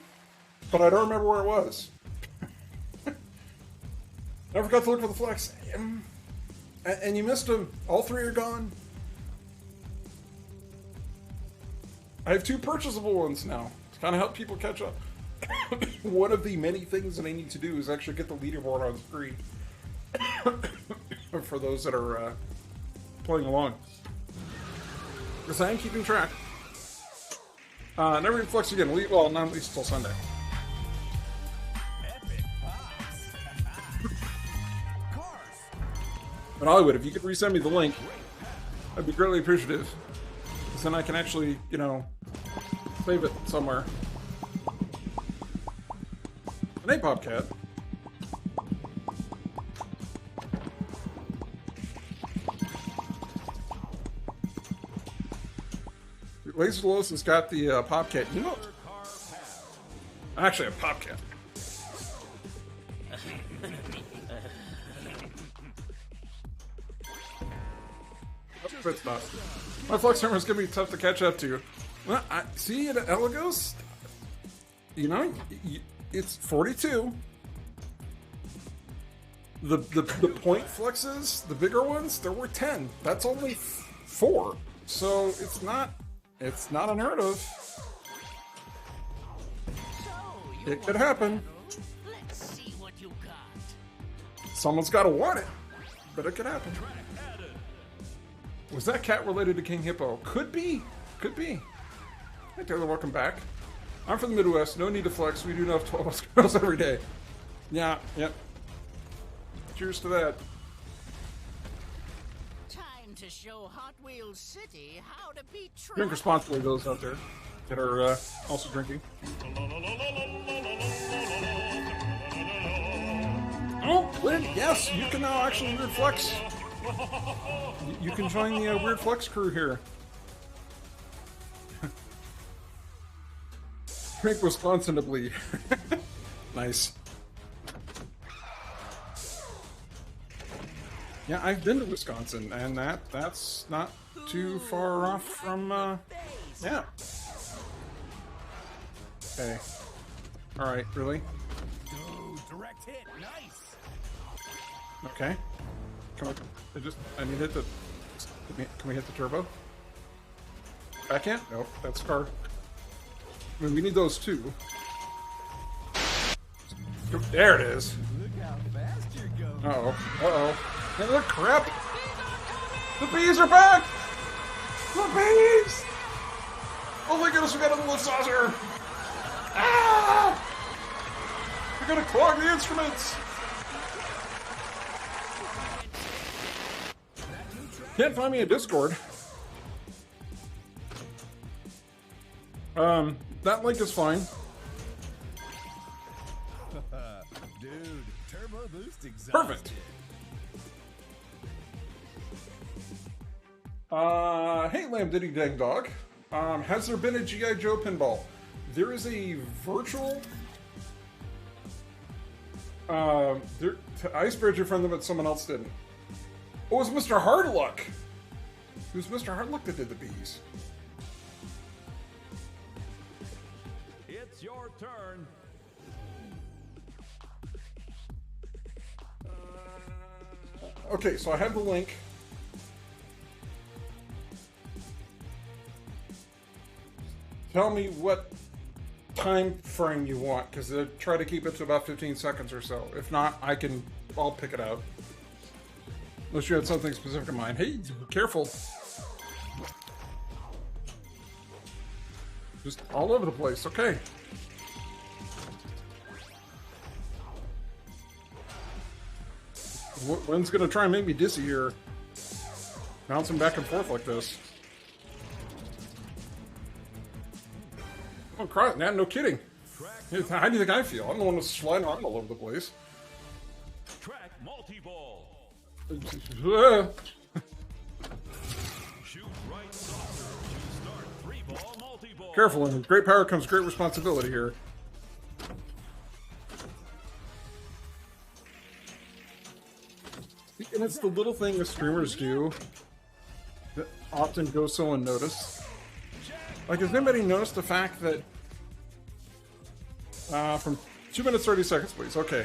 but I don't remember where it was. Never got to look for the flex. And you missed them. All three are gone. I have 2 purchasable ones now to kind of help people catch up. One of the many things that I need to do is actually get the leaderboard on screen for those that are playing along. Because I am keeping track. Never flex again. Well, not at least until Sunday. Epic pops. Cars. But Hollywood, if you could resend me the link, I'd be greatly appreciative. Because then I can actually, you know, save it somewhere. And hey, Bobcat. Laser Lois has got the Popcat. You know, actually a Popcat. It's not. My flex hammer is gonna be tough to catch up to. Well, I see at Elegos. You know, it's 42. The point flexes, the bigger ones, there were 10. That's only 4. So it's not unheard of. It could happen. Let's see what you got. Someone's got to want it, but it could happen. Was that cat related to King Hippo? Could be. Could be. Hey Taylor, welcome back. I'm from the Midwest. No need to flex. We do enough 12 girls every day. Yeah, yep. Cheers to that. Time to show Hot Wheels City how to be true. Drink responsibly, those out there that are also drinking. Oh, Lynn, yes, you can now actually weird flex. You can join the weird flex crew here. Drink responsibly. Nice. Yeah, I've been to Wisconsin, and that's not too far off from, yeah. Okay. Alright, really? Dude, direct hit. Nice. Okay. Come on. I need to hit the... Can we hit the turbo? Backhand? Nope, that's car. I mean, we need those too. There it is. Look how fast you're going. Uh-oh. Uh-oh. Hey, look, crap! The bees are back! The bees! Oh my goodness, we got a little saucer! Ah! We're gonna clog the instruments! Can't find me a Discord. That link is fine. Dude, turbo boost exhausted. Perfect. Hey Lamb Diddy Dang Dog. Has there been a G.I. Joe pinball? There is a virtual... I spared you from them, but someone else didn't. Oh, it was Mr. Hardluck! It was Mr. Hardluck that did the bees. It's your turn. Okay, so I have the link. Tell me what time frame you want, because I try to keep it to about 15 seconds or so. If not, I'll pick it out. Unless you had something specific in mind. Hey, careful. Just all over the place. Okay. Wynn's gonna try and make me dizzy here. Bouncing back and forth like this. Oh, crap, man, no kidding. How do you think I feel? I'm the one that's sliding around all over the place. Track multi-ball. Shoot right saucer to start 3-ball multi-ball. Careful, and with great power comes great responsibility here. And it's the little thing that streamers do that often goes so unnoticed. Like, has anybody noticed the fact that from 2 minutes 30 seconds, please. Okay.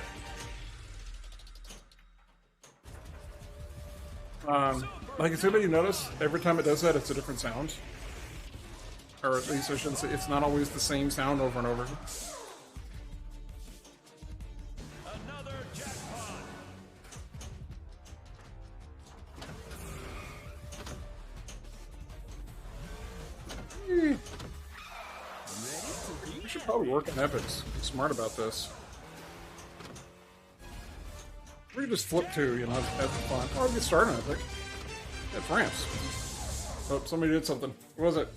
Like, has anybody noticed every time it does that, it's a different sound? Or at least I shouldn't say it's not always the same sound over and over. Another jackpot. We should probably work on epics. Be smart about this. We can just flip too, you know, that's fun. Or get started on epic. It's ramps. Oh, somebody did something. What was it?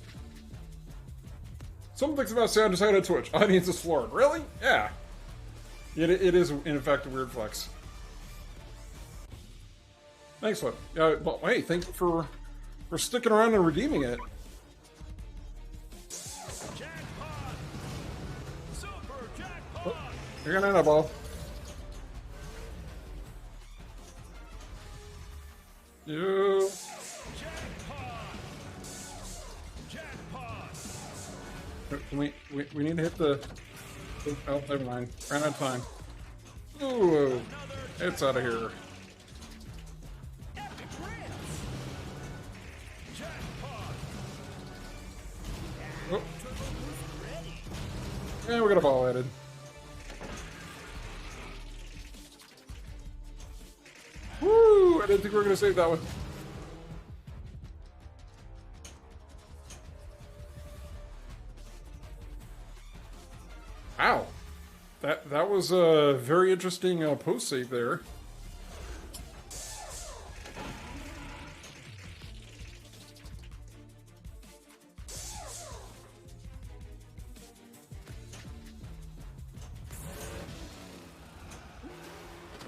Someone thinks about sound design on Twitch. Audience is floored. Really? Yeah. It is, in fact, a weird flex. Thanks, Flip. Well, hey, thank you for sticking around and redeeming it. Jackpot. Super jackpot. Oh, you're gonna end up all. You. Jackpot. Jackpot. Can we need to hit the... Oh, never mind. Ran out of time. Ooh, it's out of here. Epic ramps. Jackpot. Oh. Yeah, we got a ball added. Woo! I didn't think we were going to save that one. Wow. That was a very interesting post save there.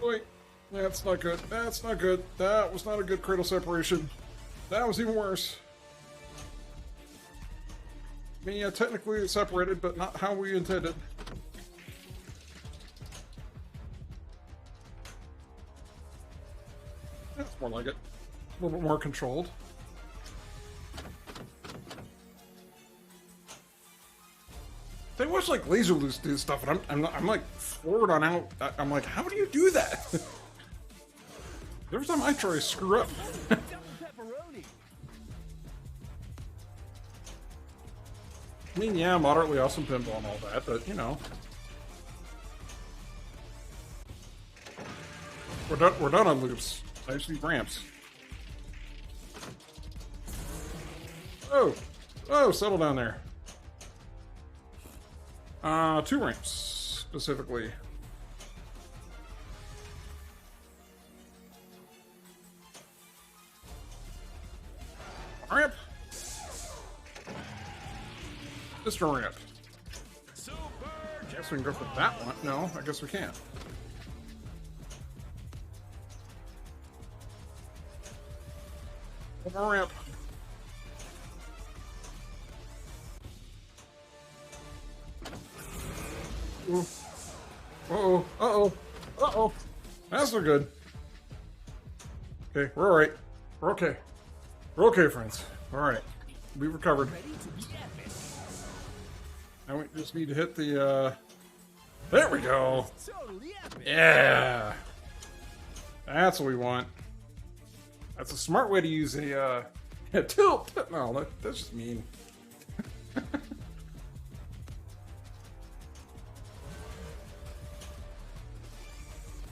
Wait, that's not good. That's not good. That was not a good cradle separation. That was even worse. I mean, yeah, technically it's separated, but not how we intended. That's more like it. A little bit more controlled. They watch like Laser Loose do stuff, and I'm like forward on out. I'm like, how do you do that? Every time I try, I screw up. Double pepperoni. I mean, yeah, moderately awesome pinball and all that, but you know, we're done on loops. I just need ramps. Oh, settle down there. 2 ramps specifically. Ramp. Just a ramp. I guess we can go for that one. No, I guess we can't. One more ramp. Ooh. Uh-oh. Uh-oh. Uh-oh. That's not good. Okay, we're alright. We're okay. We're okay, friends. Alright. We recovered. Now we just need to hit the, There we go! Totally epic. Yeah! That's what we want. That's a smart way to use a, tilt! No, that's just mean. I'm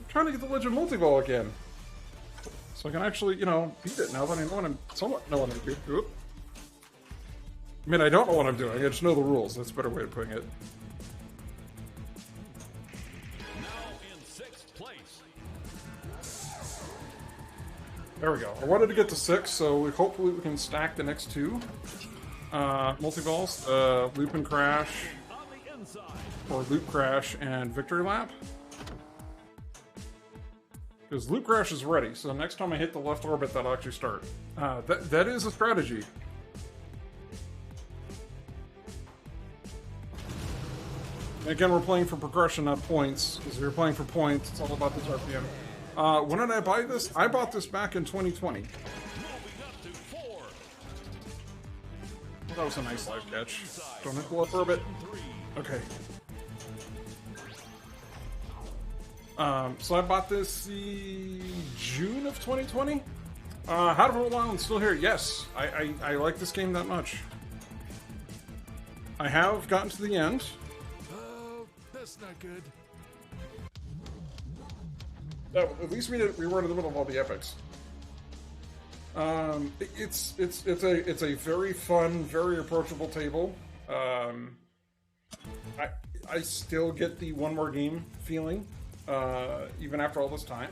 trying to get the Legend Multiball again. So I can actually, you know, beat it now that I know what I'm somewhat know what I'm doing. Oop. I mean, I don't know what I'm doing, I just know the rules. That's a better way of putting it. Now in 6th place. There we go. I wanted to get to 6, so hopefully we can stack the next 2 multi-balls. Loop and Crash, or Loop Crash and Victory Lap. Because Loop Crash is ready, so next time I hit the left orbit, that'll actually start. That is a strategy. And again, we're playing for progression, not points. Because if you're playing for points, it's all about this RPM. When did I buy this? I bought this back in 2020. Well, that was a nice live catch. Don't hit the left orbit. Okay. So I bought this June of 2020. Had it for a while and still here. Yes, I like this game that much. I have gotten to the end. Oh, that's not good. At least we were in the middle of all the epics. It's a very fun, very approachable table. I still get the one more game feeling, even after all this time.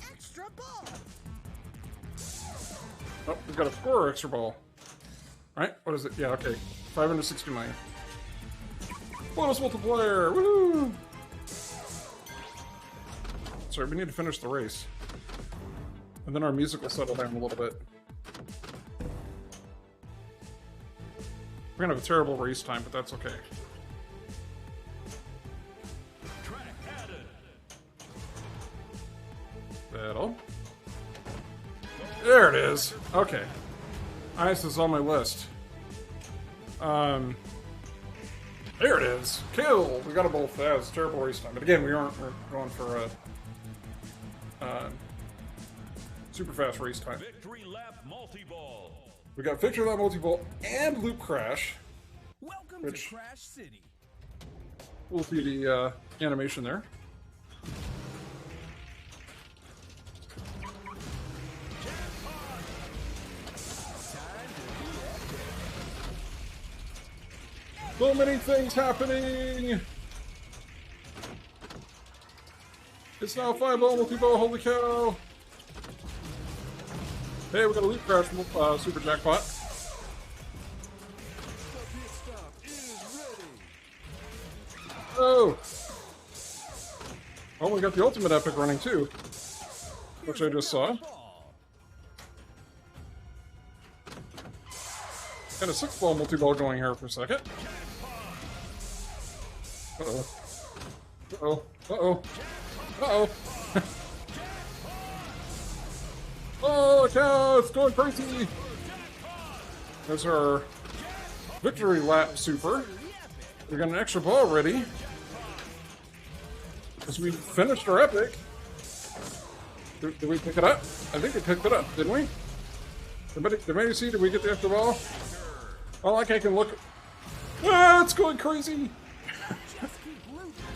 Extra ball. Oh, we've got a score extra ball. Right? What is it? Yeah, okay. 569. Bonus multiplier! Woohoo! Sorry, we need to finish the race. And then our music will settle down a little bit. We're gonna have a terrible race time, but that's okay. That'll. There it is! Okay. Ice is on my list. There it is. Kill. We got them both. That was a terrible race time. But again, we're going for a super fast race time. Victory lap multi-ball. We got Victory Lap Multiball and Loop Crash. Welcome Which- to Crash City. We'll see the animation there. So many things happening! It's now 5-ball multi-ball, holy cow! Hey, we got a Loop Crash Super Jackpot. Oh! Oh, we got the Ultimate Epic running too, which I just saw. Got a 6-ball multi-ball going here for a second. Uh-oh. Uh-oh. Uh-oh. Uh-oh. Oh, cow! It's going crazy! There's our Victory Lap Super. We got an extra ball ready. Because we finished our epic. Did we pick it up? I think we picked it up, didn't we? Did see? Did we get the extra ball? Oh, like I can look. Ah, it's going crazy!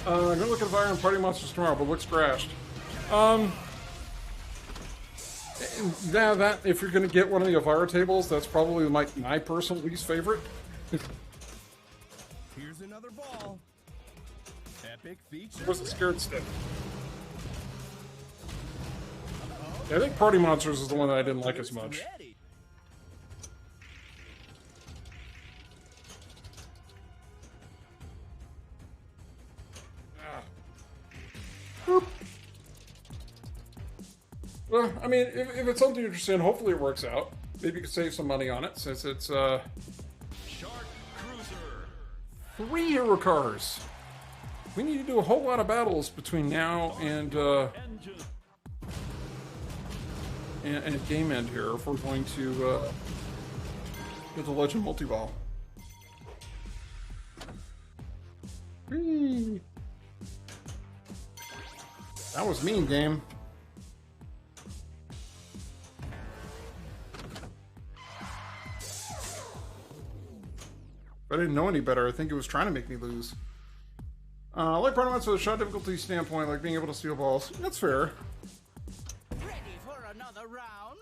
I'm gonna look at Fire and Party Monsters tomorrow, but looks crashed. Yeah, that if you're gonna get one of the Elvira tables, that's probably my personal least favorite. Here's another ball. Epic feature. Where's the scared stick? Yeah, I think Party Monsters is the one that I didn't like as much. Ready. Boop. Well, I mean, if it's something you're interested in, hopefully it works out. Maybe you could save some money on it, since it's, Shark Cruiser. 3 hero cars. We need to do a whole lot of battles between now and game end here if we're going to get the Legend Multiball. Whee! That was mean, game. If I didn't know any better, I think it was trying to make me lose. I like Party with a shot difficulty standpoint, like being able to steal balls. That's fair. Ready for another round?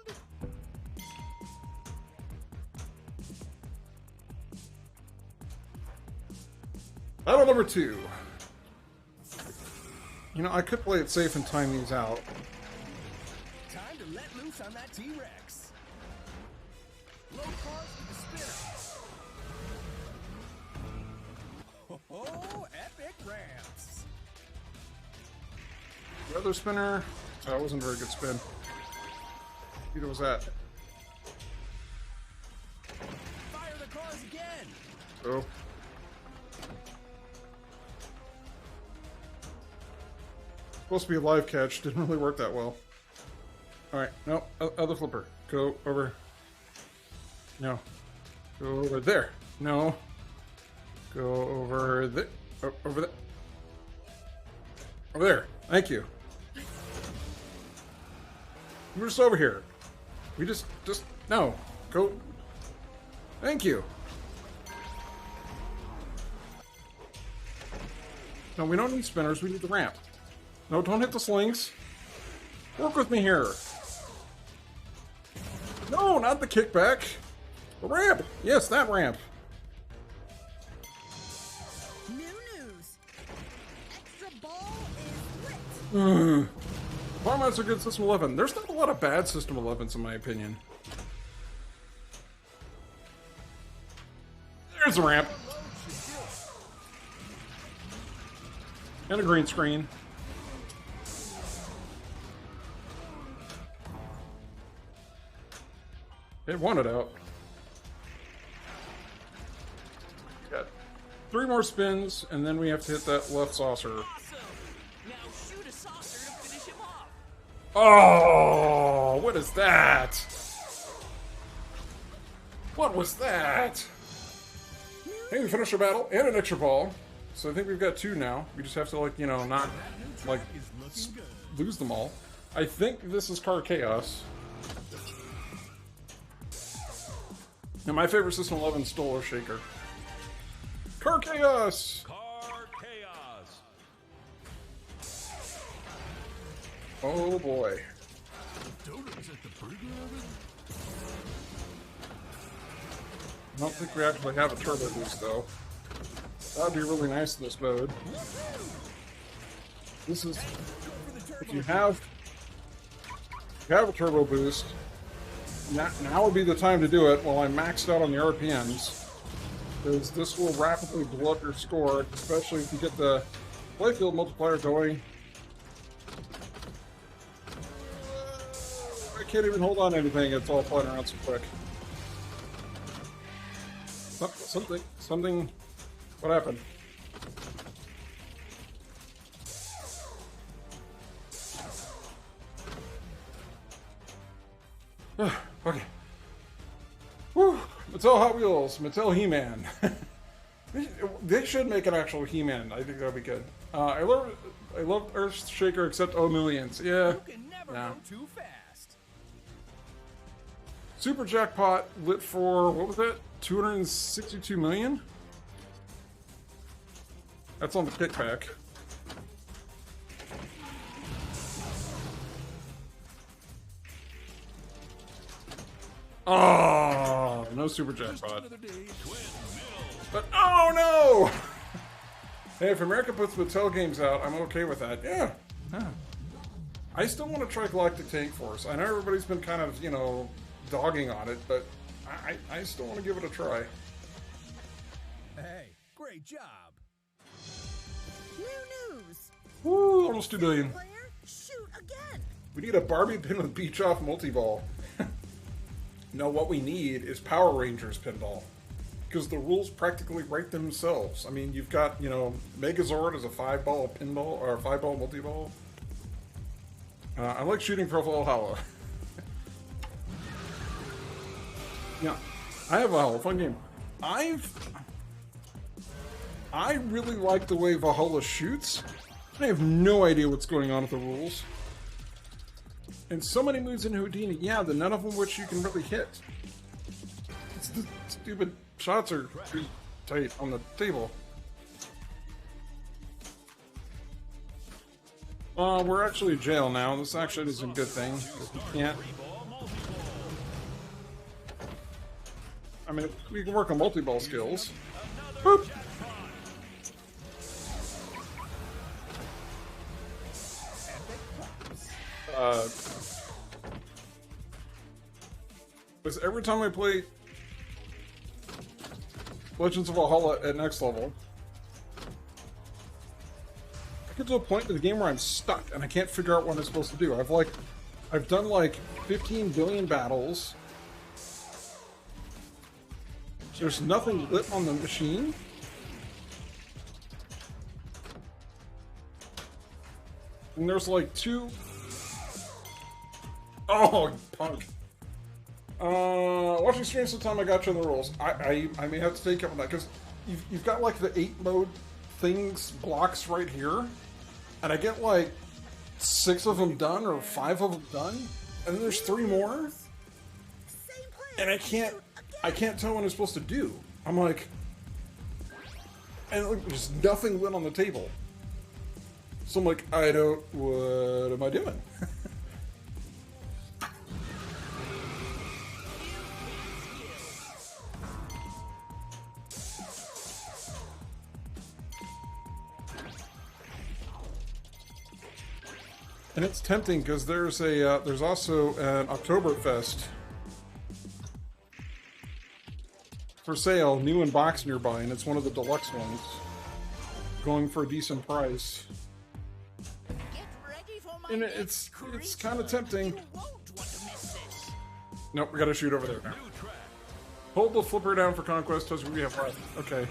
Battle number 2. You know, I could play it safe and time these out. Time to let loose on that T-Rex. Low cards with the spinner. Oh, epic ramps. The other spinner. Oh, that wasn't a very good spin. What was that? Fire the cars again. Oh. Supposed to be a live catch. Didn't really work that well. Alright, no. Other flipper. Go over. No. Go over there. No. Go over there. Over there. Over there. Thank you. We're just over here. We just, no. Go. Thank you. No, we don't need spinners. We need the ramp. No, don't hit the slings. Work with me here. No, not the kickback. The ramp. Yes, that ramp. New news. Extra ball is lit. Formats are good System 11. There's not a lot of bad System 11s in my opinion. There's a ramp. And a green screen. It wanted out. Got 3 more spins, and then we have to hit that left saucer. Awesome! Now shoot a saucer to finish him off. Oh, what is that? What was that? Hey, we finished our battle and an extra ball. So I think we've got 2 now. We just have to, like, you know, not, like, lose them all. I think this is Car Chaos. And my favorite System 11 stole a shaker. Car Chaos! Car Chaos. Oh boy. I don't think we actually have a turbo boost though. That'd be really nice in this mode. This is if you have a turbo boost. Now would be the time to do it while I'm maxed out on the RPMs, because this will rapidly blow up your score, especially if you get the playfield multiplier going. I can't even hold on to anything, it's all flying around so quick. Something, what happened? Okay. Whew. Mattel Hot Wheels, Mattel He-Man. They should make an actual He-Man. I think that'd be good. I love Earthshaker except oh millions. Yeah. You can never No. go too fast. Super Jackpot lit for what was that? 262 million? That's on the kickback. Oh, no Super Jackpot. But oh no! Hey, if America puts Mattel games out, I'm okay with that. Yeah. I still want to try Galactic Tank Force. I know everybody's been kind of, you know, dogging on it, but I still want to give it a try. Hey, great job. New news. Woo, almost 2 billion. Player, shoot again. We need a Barbie pin with Beach Off Multiball. No, what we need is Power Rangers Pinball. Because the rules practically write themselves. I mean, you've got, you know, Megazord as a 5-ball pinball, or a 5-ball multiball. I like shooting Profile Hollow. Yeah, I have Valhalla, fun game. I really like the way Valhalla shoots. I have no idea what's going on with the rules. And so many moves in Houdini, yeah, the none of them which you can really hit. It's the stupid shots are too tight on the table. We're actually in jail now. This actually is a good thing. We can't. I mean, we can work on multi-ball skills. Boop. Because every time I play Legends of Valhalla at next level, I get to a point in the game where I'm stuck and I can't figure out what I'm supposed to do. I've done like 15 billion battles. There's nothing lit on the machine. And there's like two... Oh, punk. Watching stream sometime I got you on the rules. I may have to take up on that, because you've got like the 8 mode things, blocks right here. And I get like 6 of them done, or 5 of them done. And then there's 3 more. And I can't tell what I'm supposed to do. I'm like... And like, there's nothing lit on the table. So I'm like, what am I doing? And it's tempting because there's also an Oktoberfest for sale, new in box nearby, and it's one of the deluxe ones, going for a decent price. And it's kind of tempting. Nope, we gotta shoot over there now. Hold the flipper down for conquest as we have left. Okay.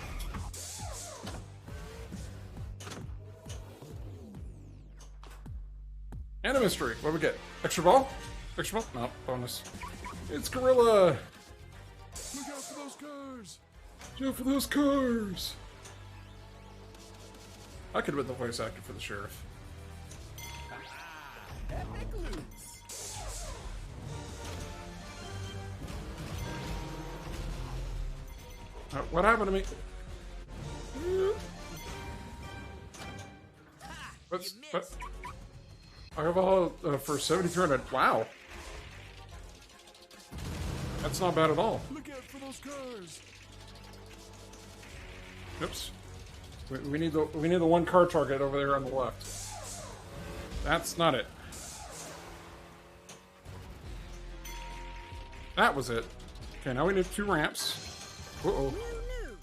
And a mystery. What do we get? Extra ball? Extra ball? No, bonus. It's Gorilla! Look out for those cars! Look out for those cars! I could have been the voice actor for the sheriff. Epic loops! What happened to me? What? I have all for 7,300. Wow. That's not bad at all. Look out for those cars! Oops. We need the one car target over there on the left. That's not it. That was it. Okay, now we need 2 ramps. Uh-oh. New news.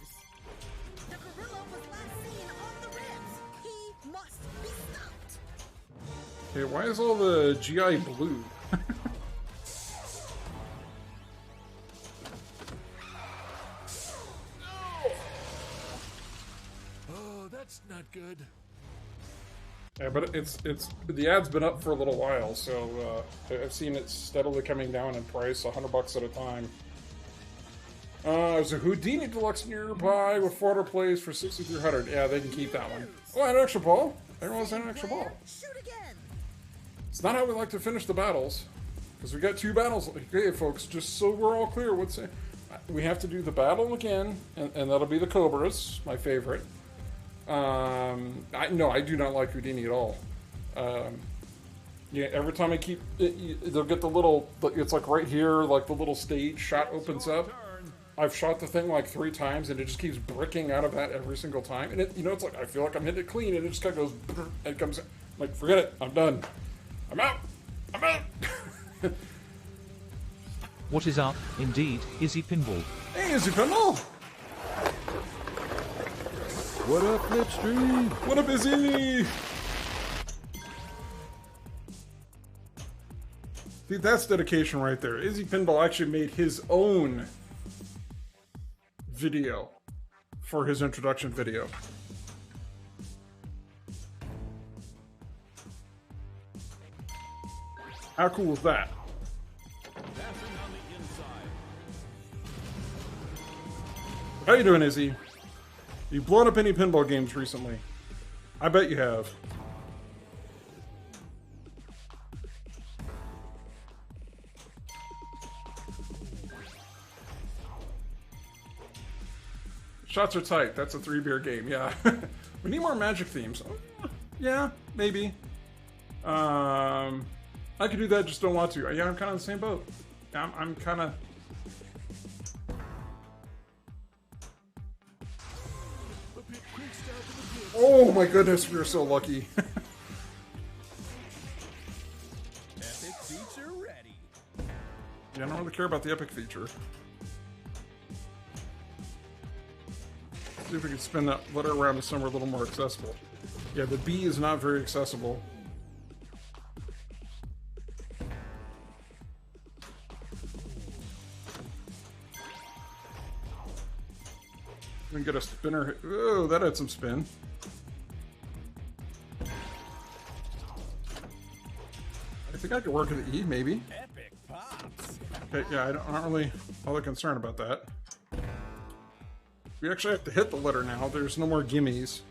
The gorilla was last seen on the ramps. He must be stopped. Okay, why is all the GI blue? Oh, that's not good. Yeah, but it's the ad's been up for a little while, so I've seen it steadily coming down in price, $100 at a time. There's a Houdini Deluxe nearby with 400 plays for 6,300. Yeah, they can keep that one. Oh, I had an extra ball. I realized I had an extra ball. Shoot again. It's not how we like to finish the battles, because we got 2 battles. Okay, folks, just so we're all clear, we have to do the battle again, and that'll be the Cobras, my favorite. I do not like Houdini at all. Yeah, every time I keep, they'll get the little, it's like right here, like the little stage shot opens up. I've shot the thing like 3 times, and it just keeps bricking out of that every single time. And it's like, I feel like I'm hitting it clean, and it just kind of goes, and it comes, like, forget it, I'm done. I'm out! I'm out! What is up, indeed, Izzy Pinball? Hey, Izzy Pinball! What up, Flipstream? What up, Izzy? See, that's dedication right there. Izzy Pinball actually made his own video for his introduction video. How cool is that? How you doing, Izzy? You blown up any pinball games recently? I bet you have. Shots are tight. That's a 3-beer game. Yeah. We need more Magic themes. Yeah, maybe. I could do that, just don't want to. Yeah, I'm kind of in the same boat. I'm kind of... Oh my goodness, we were so lucky. care about the epic feature. See if we can spin that letter around to somewhere a little more accessible. Yeah, the B is not very accessible. We can get a spinner. Oh, that had some spin. I think I could work at the E, maybe. Epic pops. Okay, yeah, I'm not really all that concerned about that. We actually have to hit the letter now. There's no more gimmies.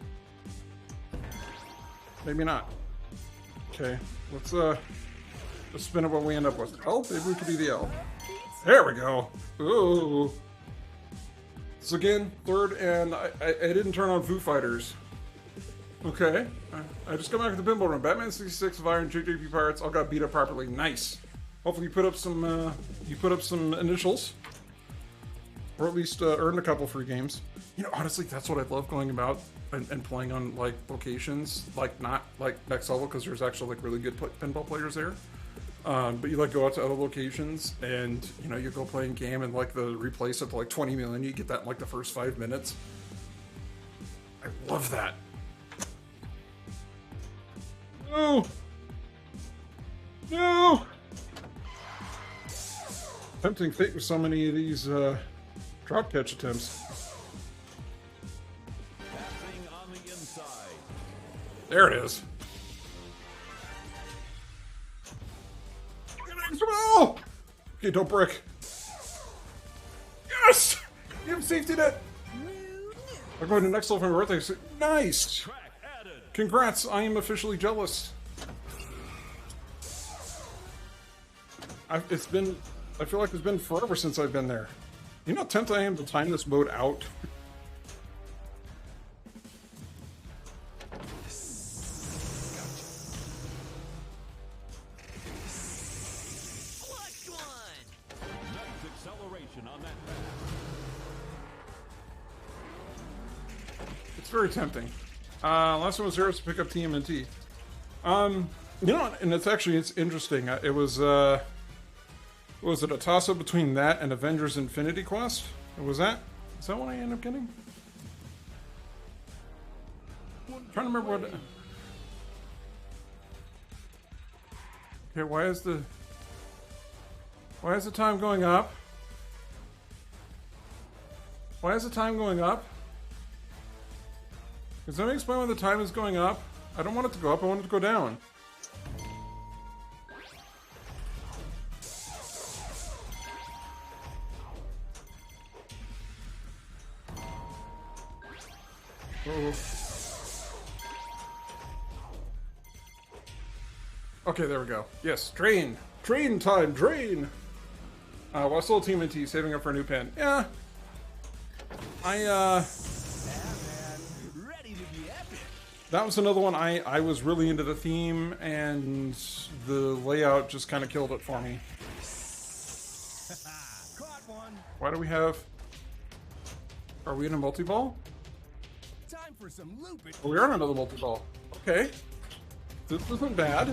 Maybe not. Okay, let's spin it what we end up with. L? Maybe we could do the L. There we go. Ooh. So again, third, and I didn't turn on Foo Fighters. Okay. I just got back to the pinball room. Batman 66 of Iron, JJP Pirates all got beat up properly. Nice. Hopefully you put up some initials. Or at least earned a couple free games. You know, honestly, that's what I love going about and playing on, like, locations. Like, not, like, next level, because there's actually, like, really good pinball players there. But you, like, go out to other locations, and, you know, you go play a game, and, like, the replay set to, like, 20 million. You get that in, like, the first 5 minutes. I love that. No! No! Tempting fate with so many of these, drop catch attempts. Passing on the inside. There it is. Oh! Okay, don't brick. Yes! You have safety net. I'm going to next level for my birthday. Nice. Track added. Congrats. I am officially jealous. I feel like it's been forever since I've been there. You know how tempted I am to time this mode out? Clutch one. Nice acceleration on that pass. It's very tempting. Last one was Zeros to pick up TMNT. You know, and it's interesting. It was it a toss-up between that and Avengers Infinity Quest? Is that what I ended up getting? I'm trying to remember what... Okay, why is the time going up? Why is the time going up? Can somebody explain why the time is going up? I don't want it to go up, I want it to go down. Okay, there we go. Yes, drain! Drain time! Drain! While still TMNT, saving up for a new pen. Yeah. Ready to be epic. That was another one I was really into the theme, and the layout just kind of killed it for me. Caught one. Why do we have... Are we in a multi-ball? Time for some looping. Oh, we are in another multi-ball. Okay. This isn't bad.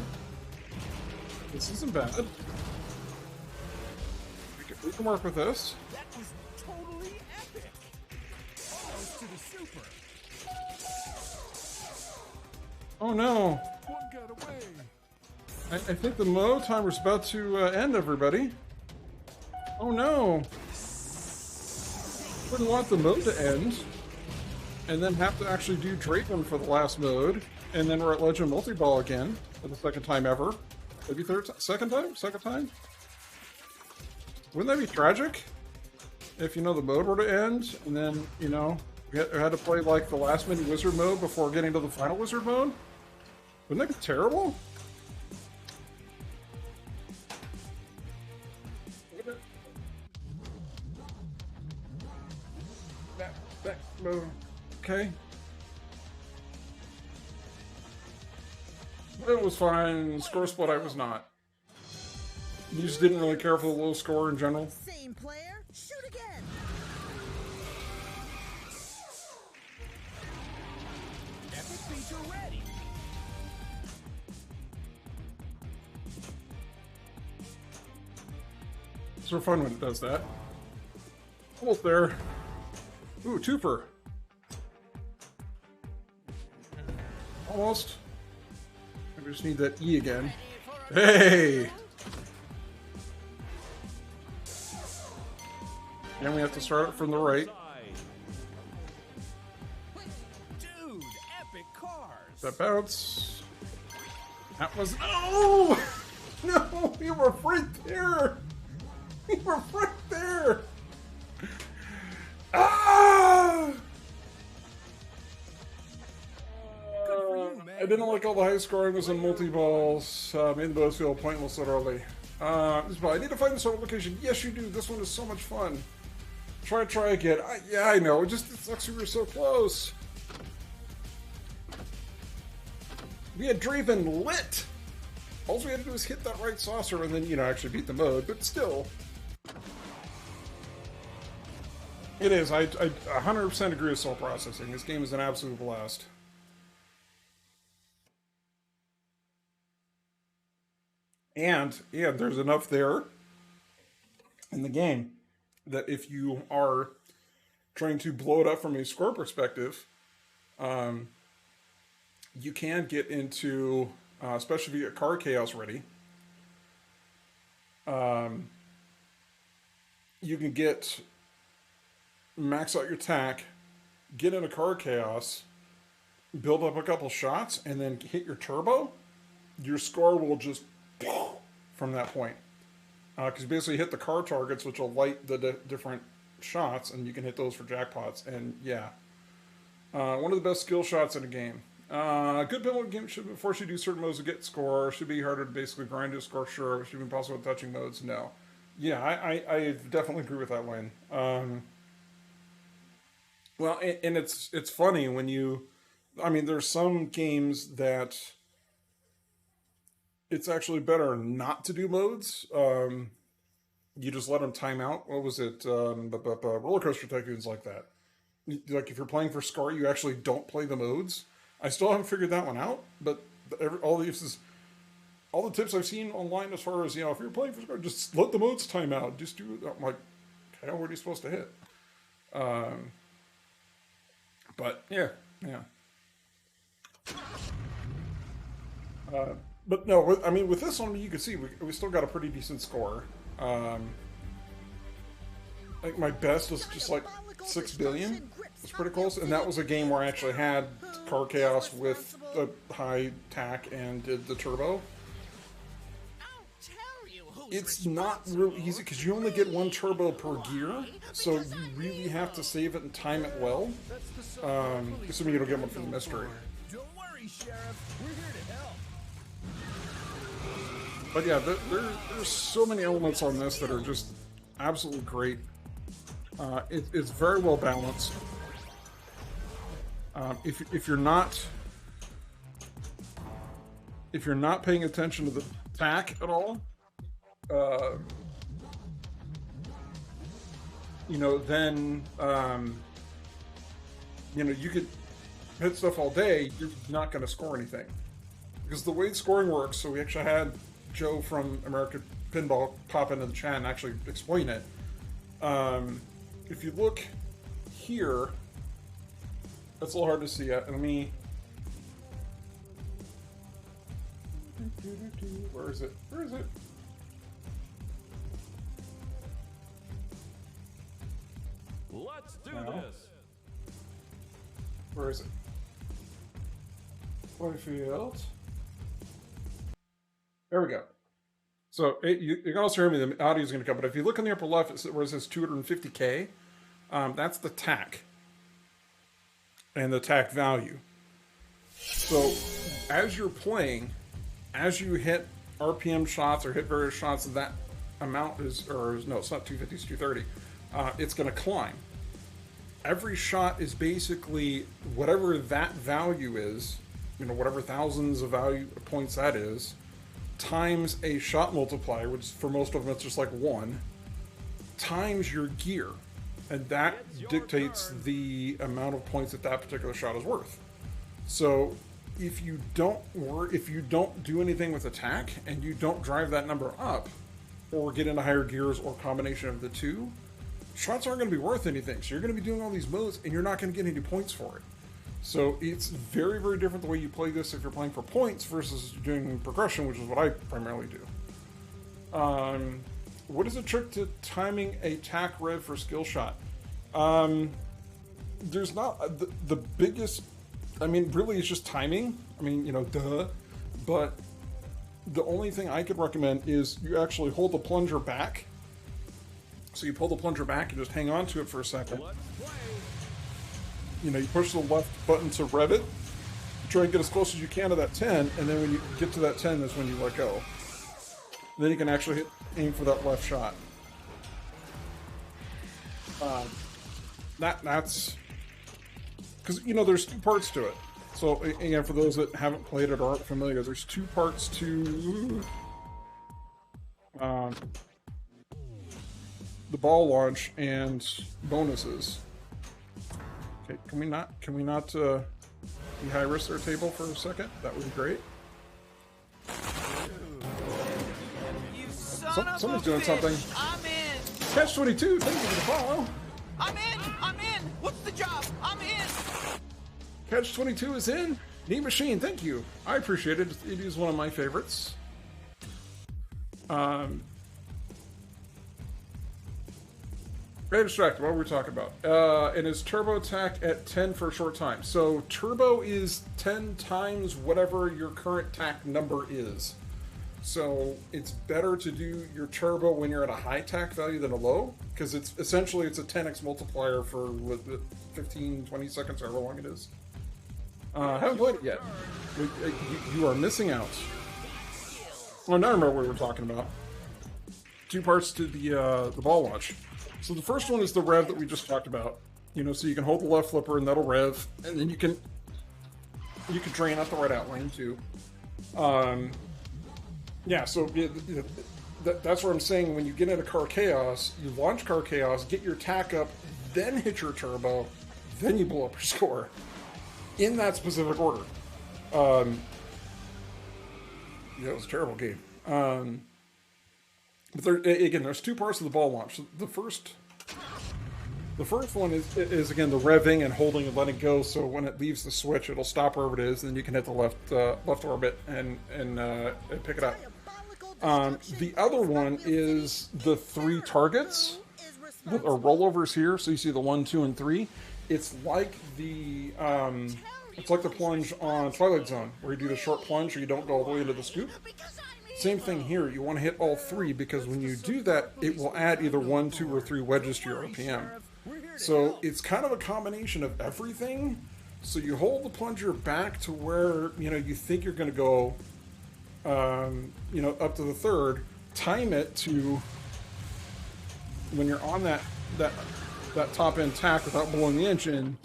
This isn't bad. We can work with this. That was totally epic. Almost to the super. Oh no. One got away. I think the mode timer's about to end, everybody. Oh no. Wouldn't want the mode to end. And then have to actually do Draken for the last mode. And then we're at Legend Multiball again. For the second time ever. Maybe second time? Second time? Wouldn't that be tragic? If, you know, the mode were to end, and then, you know, we had to play, like, the last mini wizard mode before getting to the final wizard mode? Wouldn't that be terrible? That mode. Okay. It was fine. Score split, I was not. You just didn't really care for the low score in general. Same player, shoot again. Epic feature ready. so fun when it does that. Almost there. Ooh, twofer. Almost. I just need that E again. Hey! And we have to start it from the right. Dude, epic cars. That bounce. That was. Oh! No! You were right there! You were right there! Ah! I didn't like all the high scoring was in multi-balls. Made the bows feel pointless literally. I need to find this other location. Yes, you do. This one is so much fun. Try again. Yeah, I know. It sucks we were so close. We had Draven lit. All we had to do was hit that right saucer and then, you know, actually beat the mode. But still. It is. I 100% agree with soul processing. This game is an absolute blast. And there's enough there in the game that if you are trying to blow it up from a score perspective, you can get into, especially if you get car chaos ready, you can max out your tack, get into car chaos, build up a couple shots, and then hit your turbo. Your score will just from that point. Because you basically hit the car targets, which will light the different shots, and you can hit those for jackpots. And yeah, one of the best skill shots in a game. Good pinball game should force you to do certain modes to get score. Should be harder to basically grind to a score. Sure. Should be impossible with touching modes. No. Yeah, I definitely agree with that, Wayne. Well, and it's funny when you, I mean, there's some games that it's actually better not to do modes. You just let them time out. What was it? Roller Coaster Tycoon's like that. Like if you're playing for score, you actually don't play the modes. I still haven't figured that one out, but all the tips I've seen online as far as, you know, if you're playing for score, just let the modes time out. Just do it. I'm like, okay, what are you supposed to hit? But yeah. But no, I mean, with this one, you can see we still got a pretty decent score. I think my best was just like 6 billion. It's pretty close, and that was a game where I actually had car chaos with the high tack and did the turbo. It's not real easy because you only get one turbo per gear, so you really have to save it and time it well. Assuming you don't get one from the mystery. Don't worry, Sheriff. We're here to help. But yeah, there's so many elements on this that are just absolutely great. It's very well balanced. If you're not paying attention to the tack at all, you know, then you know, you could hit stuff all day. You're not going to score anything because the way scoring works. So we actually had Joe from American Pinball pop into the chat and actually explain it. If you look here, that's a little hard to see yet. Let me. Where is it? Where is it? Let's do No. this. Where is it? Playfield. There we go. So you can also hear me. The audio is going to come, but if you look in the upper left, where it says 250K, that's the tack and the tack value. So as you're playing, as you hit RPM shots or hit various shots, that amount is, or no, it's not 250, it's 230. It's going to climb. Every shot is basically whatever that value is, you know, whatever thousands of value points that is, times a shot multiplier, which for most of them it's just like 1, times your gear. And that dictates the amount of points that particular shot is worth. So if you don't do anything with attack and you don't drive that number up, or get into higher gears or combination of the two, shots aren't going to be worth anything. So you're going to be doing all these modes and you're not going to get any points for it. So it's very, very different the way you play this if you're playing for points versus doing progression, which is what I primarily do. What is the trick to timing a tack rev for skill shot? There's not the biggest, I mean, really it's just timing. I mean, you know, duh. But the only thing I could recommend is you actually hold the plunger back. So you pull the plunger back and just hang on to it for a second. You know, you push the left button to rev it. Try and get as close as you can to that 10, and then when you get to that 10, that's when you let go. And then you can actually aim for that left shot. That's because, you know, there's two parts to it. So again, for those that haven't played it or aren't familiar, there's two parts to the ball launch and bonuses. Okay, can we not be high risk our table for a second? That would be great. Somebody's doing something. I'm in. Catch 22, thank you for the follow. I'm in. What's the job? I'm in. Catch 22 is in. Neat machine, thank you. I appreciate it. It is one of my favorites. Very distracted. What were we talking about? And is turbo attack at 10 for a short time. So turbo is 10 times whatever your current tack number is. So it's better to do your turbo when you're at a high tack value than a low, because it's essentially it's a 10x multiplier for what, 15, 20 seconds, however long it is. Haven't played it yet. You are missing out. Well, now I remember what we were talking about. Two parts to the ball launch. So the first one is the rev that we just talked about. You know, so you can hold the left flipper and that'll rev, and then you can drain out the right out lane too. Yeah, so that's what I'm saying. When you get into Car Chaos, you launch Car Chaos, get your tack up, then hit your turbo, then you blow up your score. In that specific order. Yeah, it was a terrible game. But there's two parts of the ball launch. So the first one is again the revving and holding and letting go. So when it leaves the switch, it'll stop wherever it is, and then you can hit the left orbit and pick it up. The other one is the 3 targets or rollovers here. So you see the 1, 2, and 3. It's like the plunge on Twilight Zone, where you do the short plunge, or you don't go all the way into the scoop. Same thing here. You want to hit all 3 because when you do that, it will add either 1, 2, or 3 wedges to your RPM. So it's kind of a combination of everything. So you hold the plunger back to where you think you're going to go, up to the 3rd. Time it to when you're on that top end tack without blowing the engine.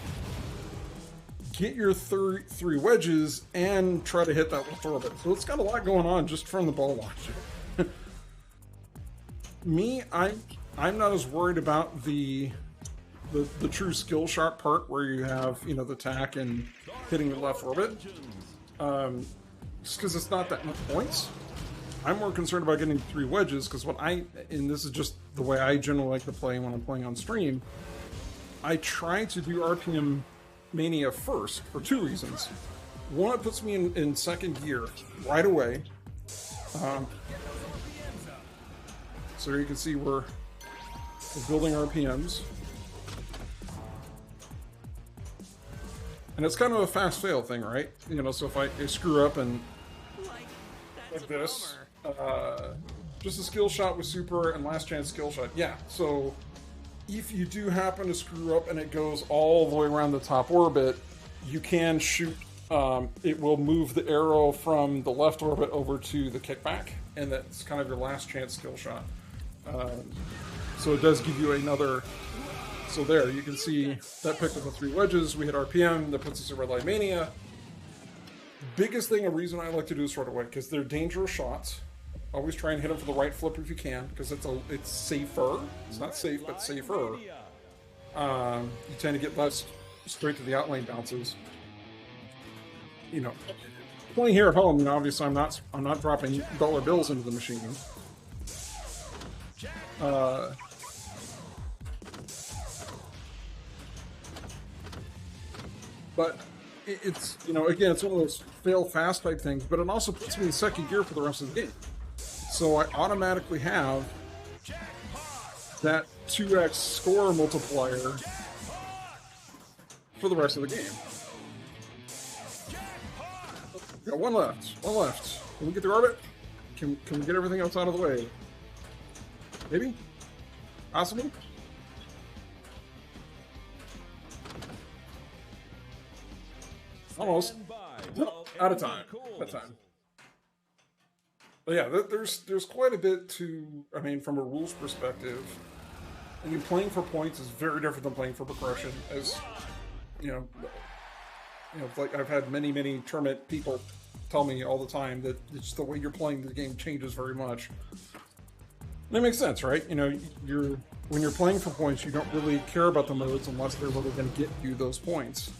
Get your 3 wedges and try to hit that left orbit. So it's got a lot going on just from the ball launch. Me, I'm not as worried about the true skill shot part where you have the tack and hitting the left orbit. Just because it's not that much points. I'm more concerned about getting 3 wedges because and this is just the way I generally like to play when I'm playing on stream. I try to do RPM Mania first for 2 reasons. One, it puts me in second gear right away. So you can see we're building RPMs. And it's kind of a fast fail thing, right? So if I screw up and like this, just a skill shot with super and last chance skill shot. Yeah, so if you do happen to screw up and it goes all the way around the top orbit, you can shoot. It will move the arrow from the left orbit over to the kickback, and that's kind of your last chance skill shot. So it does give you another. So there, you can see that picked up the 3 wedges. We hit RPM. That puts us in Red Light Mania. Biggest thing, a reason I like to do this right away, because they're dangerous shots. Always try and hit them for the right flip if you can, because it's safer. It's not safe, but safer. You tend to get less straight to the outlane bounces. Playing here at home, obviously I'm not dropping dollar bills into the machine. But it's, you know, again, it's one of those fail fast type things, but it also puts me in second gear for the rest of the game. So I automatically have that 2x score multiplier for the rest of the game. Got one left. One left. Can we get the orbit? Can we get everything else out of the way? Maybe? Possible? Almost. Stand by Nope, while out of engine time. cools. Out of time. But yeah, there's quite a bit to, I mean, from a rules perspective. I mean, playing for points is very different than playing for progression. As you know, like I've had many tournament people tell me all the time that it's the way you're playing the game changes very much. And it makes sense, right? You know, when you're playing for points, you don't really care about the modes unless they're really going to get you those points.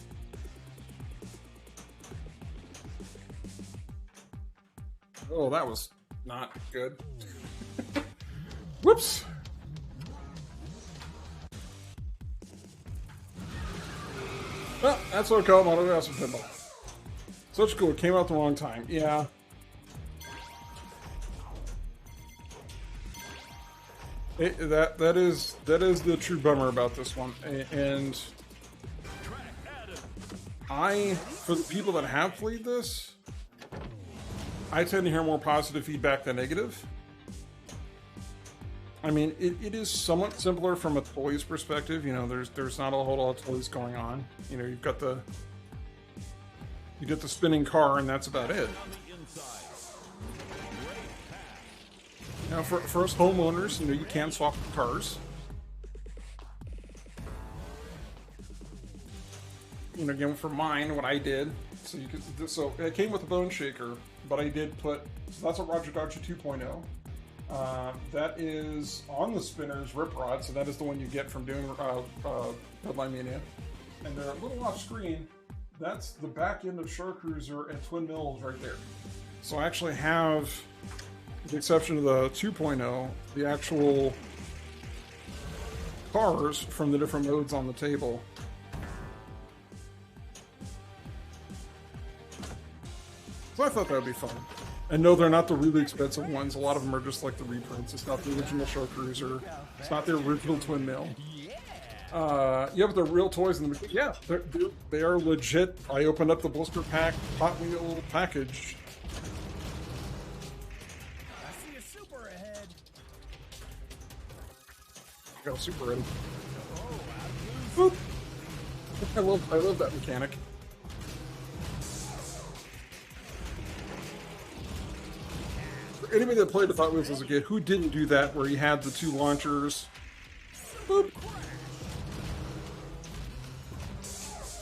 Oh, that was not good. Whoops! Well, that's what I call Model House and Pinball. Such cool. It came out the wrong time. Yeah. That is the true bummer about this one. And for the people that have played this, I tend to hear more positive feedback than negative. I mean, it is somewhat simpler from a toys perspective. You know, there's not a whole lot of toys going on. You know, you get the spinning car, and that's about it. Now, for us homeowners, you know, you can swap the cars. You know, again, for mine, what I did, so it came with a bone shaker, but I did put, so that's a Roger Dodger 2.0. That is on the spinner's rip rod, so that is the one you get from doing Redline Mania. And they're a little off screen. That's the back end of Shark Cruiser and Twin Mills right there. So I actually have, with the exception of the 2.0, the actual cars from the different modes on the table. So I thought that would be fun. And no, they're not the really expensive ones. A lot of them are just like the reprints. It's not the original Shark Cruiser. It's not the original Twin Mill. Yeah, but they're real toys. Yeah, they are legit. I opened up the blister pack, popped me a little package. I see a super ahead. Got a super in. Boop. I love that mechanic. For anybody that played with Hot Wheels as a kid, who didn't do that where you had the two launchers? Boop.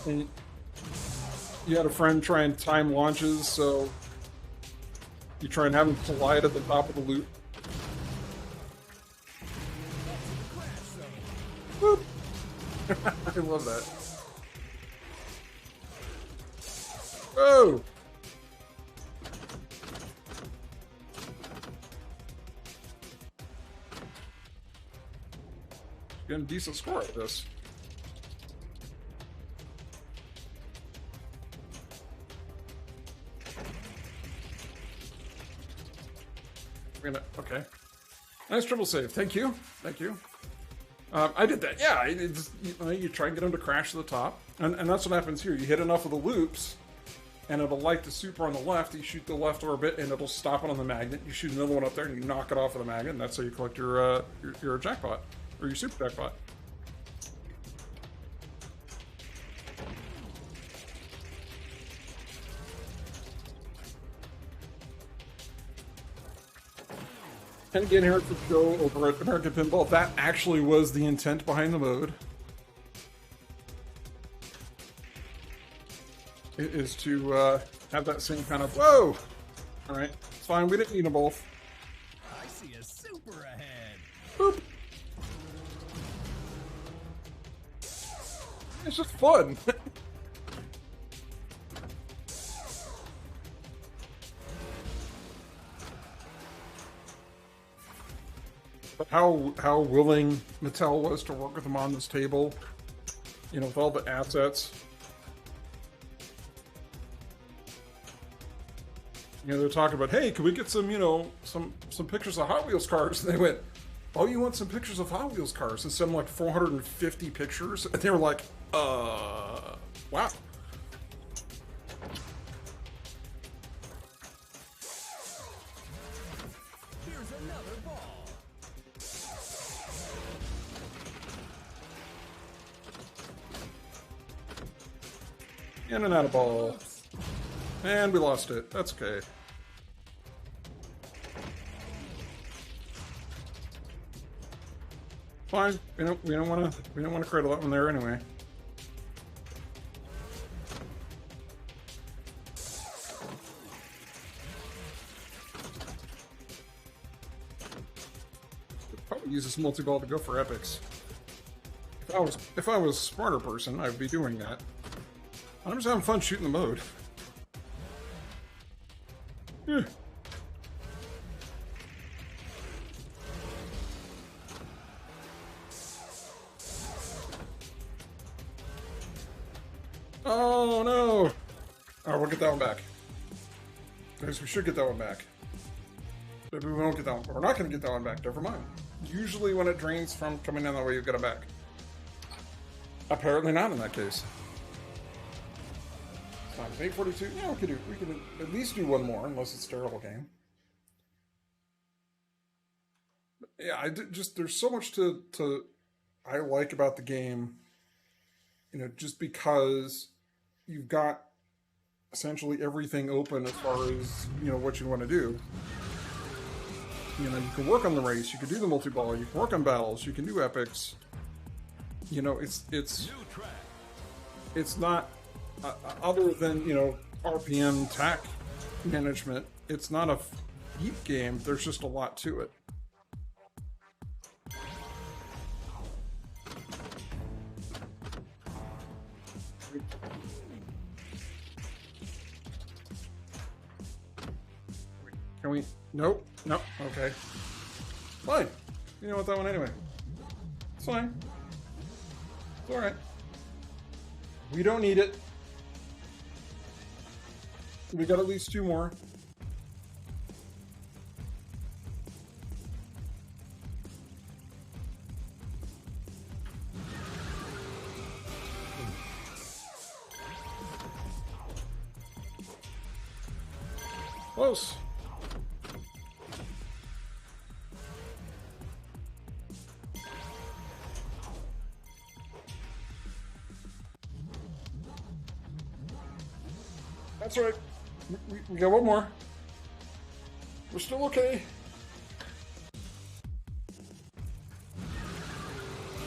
And you had a friend try and time launches, so you try and have them collide at the top of the loop. Boop. I love that. Oh! Getting a decent score at this. Okay. Nice triple save. Thank you. Thank you. I did that. Yeah, you try and get them to crash to the top. And that's what happens here. You hit enough of the loops, and it'll light the super on the left. You shoot the left orbit, and it'll stop it on the magnet. You shoot another one up there, and you knock it off of the magnet, and that's how you collect your jackpot. Or your super jackpot. And again, here at the show over at American Pinball, that actually was the intent behind the mode. It is to have that same kind of, whoa! Alright, it's fine, we didn't need them both. I see a super ahead. Boop. It's just fun. But how willing Mattel was to work with them on this table. You know, with all the assets. You know, they're talking about, hey, can we get some, you know, some pictures of Hot Wheels cars? And they went, oh, you want some pictures of Hot Wheels cars? And sent them like 450 pictures. And they were like, wow. Here's another ball. In and out of ball. And we lost it. That's okay. Fine. We don't want to cradle that one there anyway. Could probably use this multi-ball to go for epics. If I was a smarter person, I'd be doing that. I'm just having fun shooting the mode. Yeah. Oh no! Alright, we'll get that one back. Guys, we should get that one back. Maybe we won't get that one. We're not going to get that one back. Never mind. Usually when it drains from coming down that way, you get it back. Apparently not in that case. It's not 842. Yeah, we could at least do one more, unless it's a terrible game. But yeah, there's so much I like about the game. You know, just because you've got essentially everything open as far as, you know, what you want to do. You know, you can work on the race, you can do the multi-ball, you can work on battles, you can do epics. You know, it's not other than, you know, RPM tack management. It's not a deep game. There's just a lot to it. Can we? Nope. Nope. Okay. Fine. You know what, that one anyway. It's fine. It's alright. We don't need it. We got at least two more. Close. That's right. We got one more. We're still okay.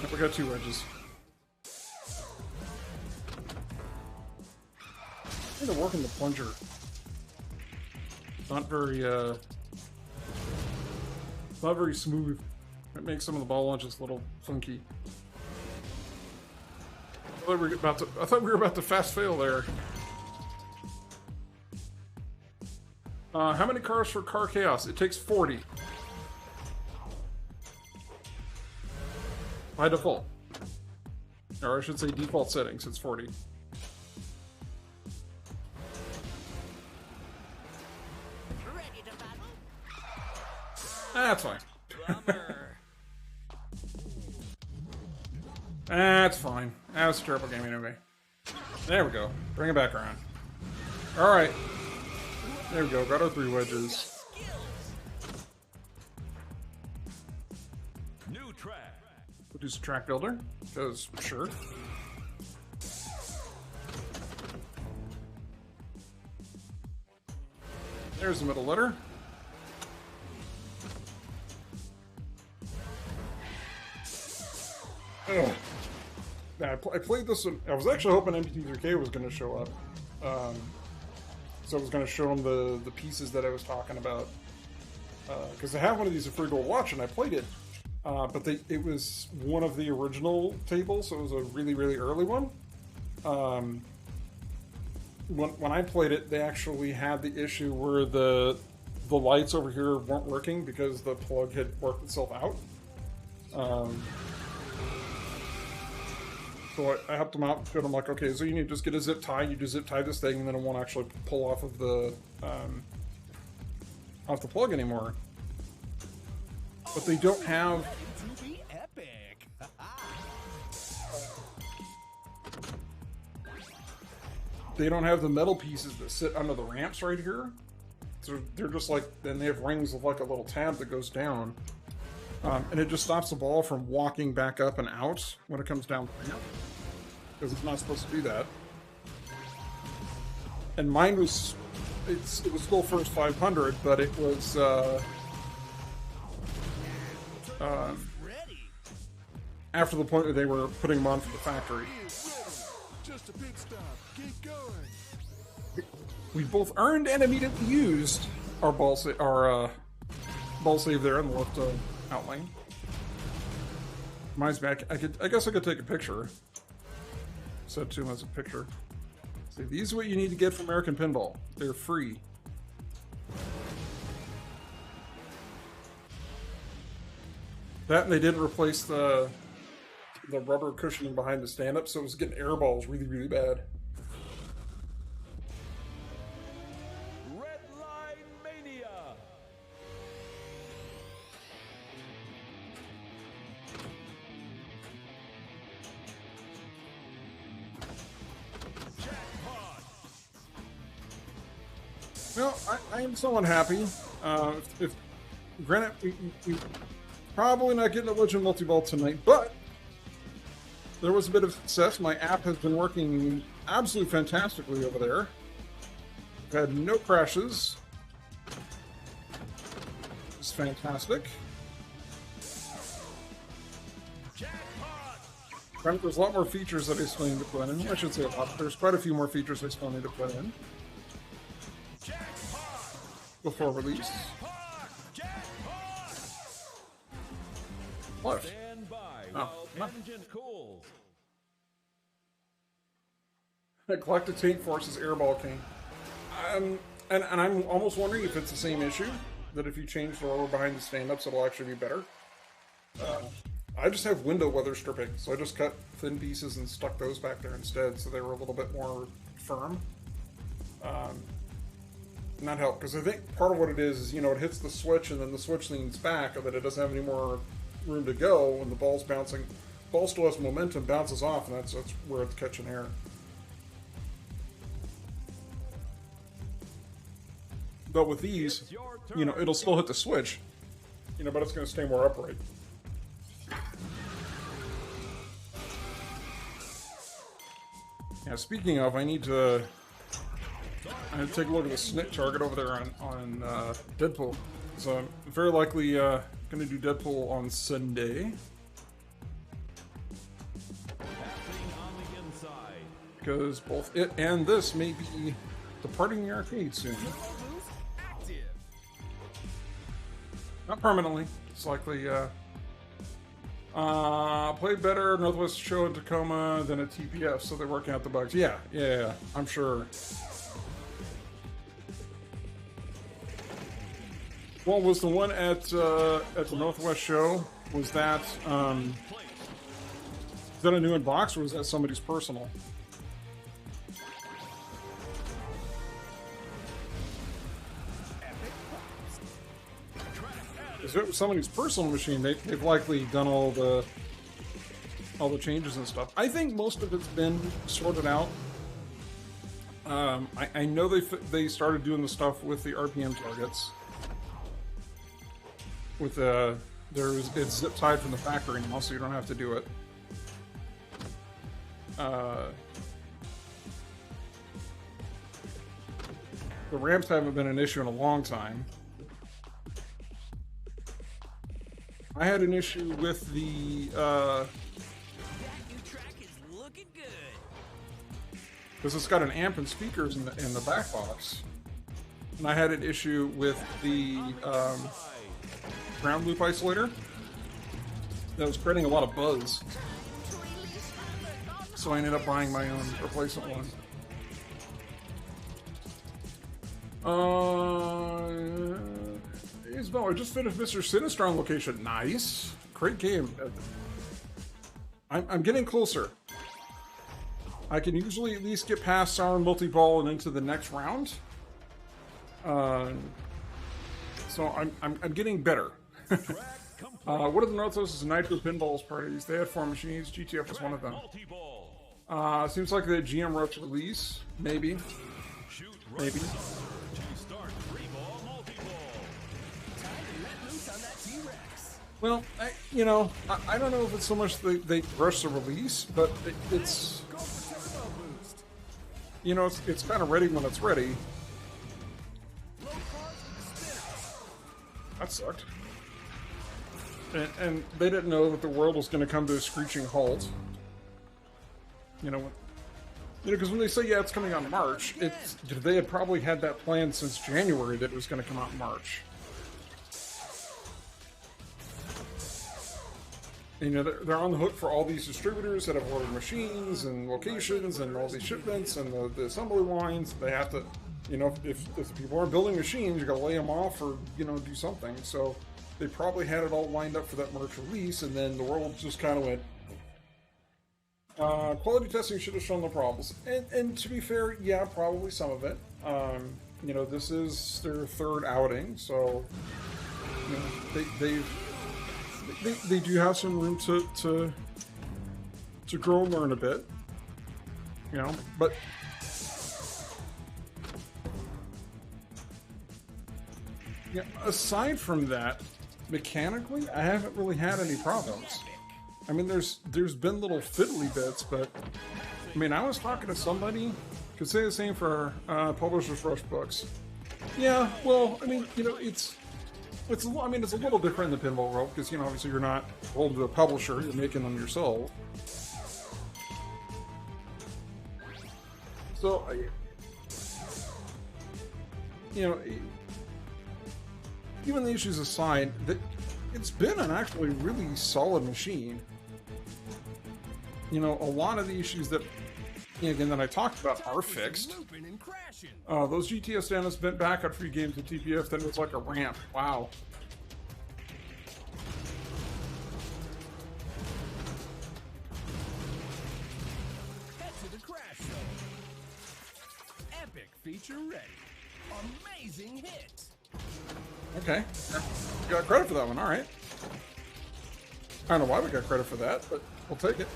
Yep, we got two wedges. I need to work in the plunger. It's not very smooth. It makes some of the ball launches a little funky. I thought we were about to fast fail there. How many cars for Car Chaos? It takes 40. By default. Or I should say default settings, it's 40. Ready to battle? That's fine. Bummer. That's fine. That was a terrible game anyway. There we go. Bring it back around. Alright. There we go. Got our 3 wedges. New track. We'll do some track builder. Because, sure. There's the middle letter. Ugh. Now, I played this one. I was actually hoping MPT3K was going to show up. So I was going to show them the pieces that I was talking about. Because I have one of these at Free Gold Watch and I played it. But it was one of the original tables, so it was a really, really early one. When I played it, they actually had the issue where the lights over here weren't working because the plug had worked itself out. So I helped them out, showed them like, okay, so you need to just get a zip tie, you just zip tie this thing, and then it won't actually pull off of the plug anymore. But they don't have. To be epic. They don't have the metal pieces that sit under the ramps right here. So they're just like, then they have rings with like a little tab that goes down. And it just stops the ball from walking back up and out when it comes down the ramp. Because it's not supposed to do that. And mine was, it was still first 500, but it was, Ready. after the point where they were putting them on for the factory. Just a pit stop. Keep going. We both earned and immediately used our ball save there in the left outline. Mine's back. I guess I could take a picture. Set to him as a picture. See, these are what you need to get from American Pinball. They're free. That, and they didn't replace the rubber cushioning behind the stand-up, so it was getting air balls really, really bad. Red Line Mania. Jackpot. No, I am somewhat happy. If granted, we probably not getting a Legend Multiball tonight, but there was a bit of success. My app has been working absolutely fantastically over there. I've had no crashes. It's fantastic. Granted, there's a lot more features that I still need to put in. I should say a lot. There's quite a few more features I still need to put in before release. What? Stand by Oh, while engine cools. Collected Taint Force's Airball King. And I'm almost wondering if it's the same issue, that if you change the rubber behind the stand-ups, it'll actually be better. I just have window weather stripping, so I just cut thin pieces and stuck those back there instead, so they were a little bit more firm. And that helped, because I think part of what it is, you know, it hits the switch, and then the switch leans back, and then it doesn't have any more room to go when the ball's bouncing. Ball still has momentum, bounces off, and that's where it's catching air. But with these, you know, it'll still hit the switch, you know, but it's going to stay more upright. Yeah, speaking of, I need to take a look at the SNIT target over there on Deadpool. So I'm very likely going to do Deadpool on Sunday. Happening on the inside. Because both it and this may be departing the arcade soon. Active. Not permanently. It's likely, played better Northwest Show in Tacoma than at TPF, so they're working out the bugs. Yeah, I'm sure. Well, was the one at the Northwest Show, was that a new in box, or was that somebody's personal? If it was somebody's personal machine, they've likely done all the changes and stuff. I think most of it's been sorted out. I know they started doing the stuff with the RPM targets. With it's zip tied from the factory now, so you don't have to do it. The ramps haven't been an issue in a long time. I had an issue with the That new track is looking good. because it's got an amp and speakers in the back box, and I had an issue with the ground loop isolator that was creating a lot of buzz. So I ended up buying my own replacement one. Isabel, I just finished Mr. Sinistron location. Nice. Great game. I'm getting closer. I can usually at least get past Legend Multiball and into the next round. So I'm getting better. What are the Northos is Nitro Pinballs parties? They had 4 machines. GTF was one of them. Seems like the GM Rush release. Maybe. Maybe. Well, I don't know if it's so much they rush the release, but it's it's kind of ready when it's ready. That sucked. And they didn't know that the world was going to come to a screeching halt. Because when they say, yeah, it's coming out in March, they had probably had that plan since January that it was going to come out in March. They're on the hook for all these distributors that have ordered machines and locations and all these shipments and the assembly lines. They have to, if people aren't building machines, you got to lay them off or, do something. So they probably had it all lined up for that March release, and then the world just kind of went, quality testing should have shown the problems. And to be fair, yeah, probably some of it. This is their 3rd outing, so they do have some room to grow and learn a bit. But yeah, aside from that, mechanically, I haven't really had any problems. I mean, there's been little fiddly bits, but I mean, I was talking to somebody, could say the same for Publishers Rush books. Yeah, well, I mean, it's a little different in the pinball world because obviously you're not sold to a publisher; you're making them yourself. So, even the issues aside, it's been an actually really solid machine. A lot of the issues that, again, that I talked about are fixed. Those GTS stand-ups bent back on free games with TPF, then it was like a ramp. Wow. Head to the crash zone. Epic feature ready. Amazing hit. Okay. You got credit for that one, alright. I don't know why we got credit for that, but we'll take it.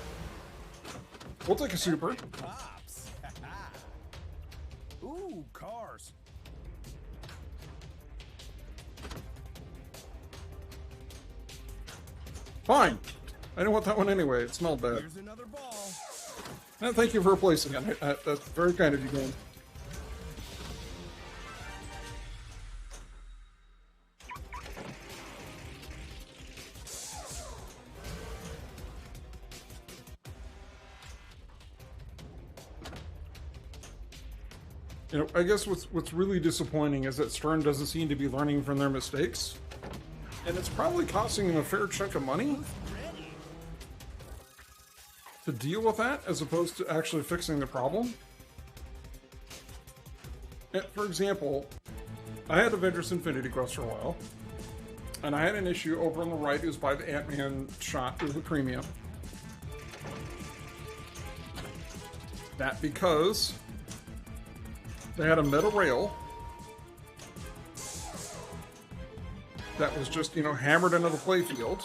We'll take a super. Pops. Ooh, cars. Fine. I didn't want that one anyway. It smelled bad. Here's another ball. Thank you for replacing it. That's very kind of you, game. I guess what's really disappointing is that Stern doesn't seem to be learning from their mistakes. And it's probably costing them a fair chunk of money to deal with that, as opposed to actually fixing the problem. For example, I had Avengers Infinity Quest for a while, and I had an issue over on the right. It was by the Ant-Man shot. It was the premium. That because they had a metal rail that was just, hammered into the playfield.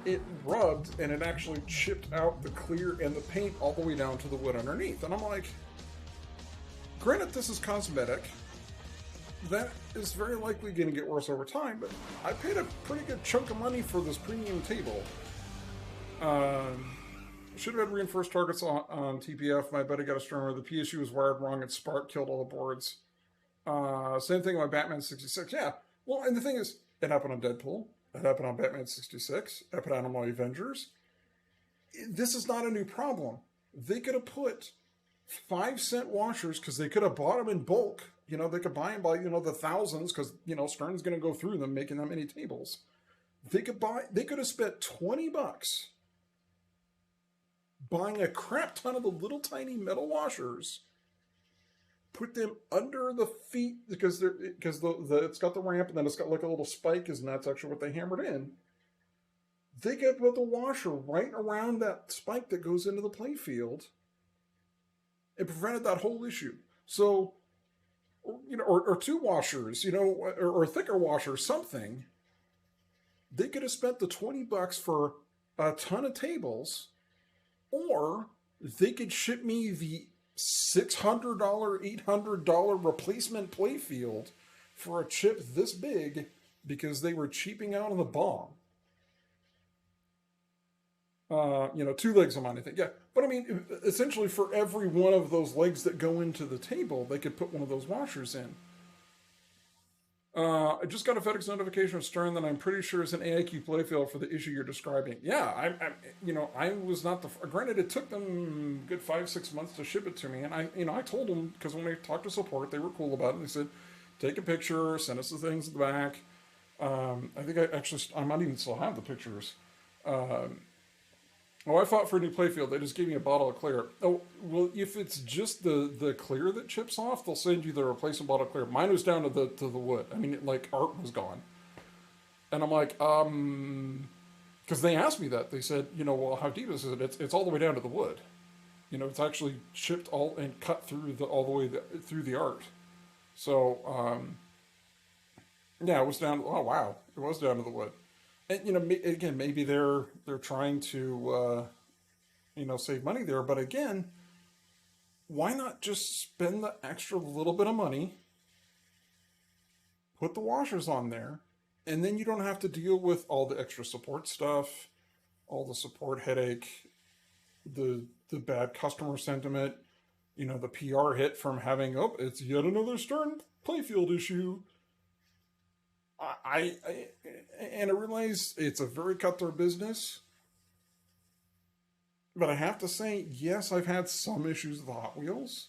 It rubbed, and it actually chipped out the clear and the paint all the way down to the wood underneath. And I'm like, granted, this is cosmetic. That is very likely going to get worse over time, but I paid a pretty good chunk of money for this premium table. Should have had reinforced targets on TPF. My buddy got a string where the PSU was wired wrong and spark killed all the boards. Same thing with Batman 66. Yeah. Well, and the thing is, it happened on Deadpool. It happened on Batman 66. It happened on all Avengers. This is not a new problem. They could have put 5-cent washers because they could have bought them in bulk. They could buy them by, the thousands because, Stern's going to go through them making that many tables. They could have spent $20 buying a crap ton of the little tiny metal washers, put them under the feet because it's got the ramp and then it's got like a little spike, and that's actually what they hammered in. They could put the washer right around that spike that goes into the play field. It prevented that whole issue. So, or two washers, or a thicker washer, something. They could have spent the $20 for a ton of tables, or they could ship me the $600, $800 replacement playfield for a chip this big because they were cheaping out on the bomb. Two legs on mine, I think. Yeah. But I mean, essentially for every one of those legs that go into the table, they could put one of those washers in. I just got a FedEx notification of Stern that I'm pretty sure is an AIQ playfield for the issue you're describing. Yeah, I was not granted it took them a good 5-6 months to ship it to me. And I told them, because when I talked to support, they were cool about it. They said, take a picture, send us the things at the back. I think I might even still have the pictures. I fought for a new playfield. They just gave me a bottle of clear. Oh, well, if it's just the clear that chips off, they'll send you the replacement bottle of clear. Mine was down to the wood. I mean, art was gone. And I'm like, because they asked me that. They said, well, how deep is it? It's all the way down to the wood. It's actually chipped all and cut through all the way through the art. So, yeah, it was down. Oh wow, it was down to the wood. And, again, maybe they're trying to, save money there. But again, why not just spend the extra little bit of money, put the washers on there, and then you don't have to deal with all the extra support stuff, all the support headache, the bad customer sentiment, the PR hit from having, it's yet another Stern playfield issue. And I realize it's a very cutthroat business, but I have to say, yes, I've had some issues with the Hot Wheels,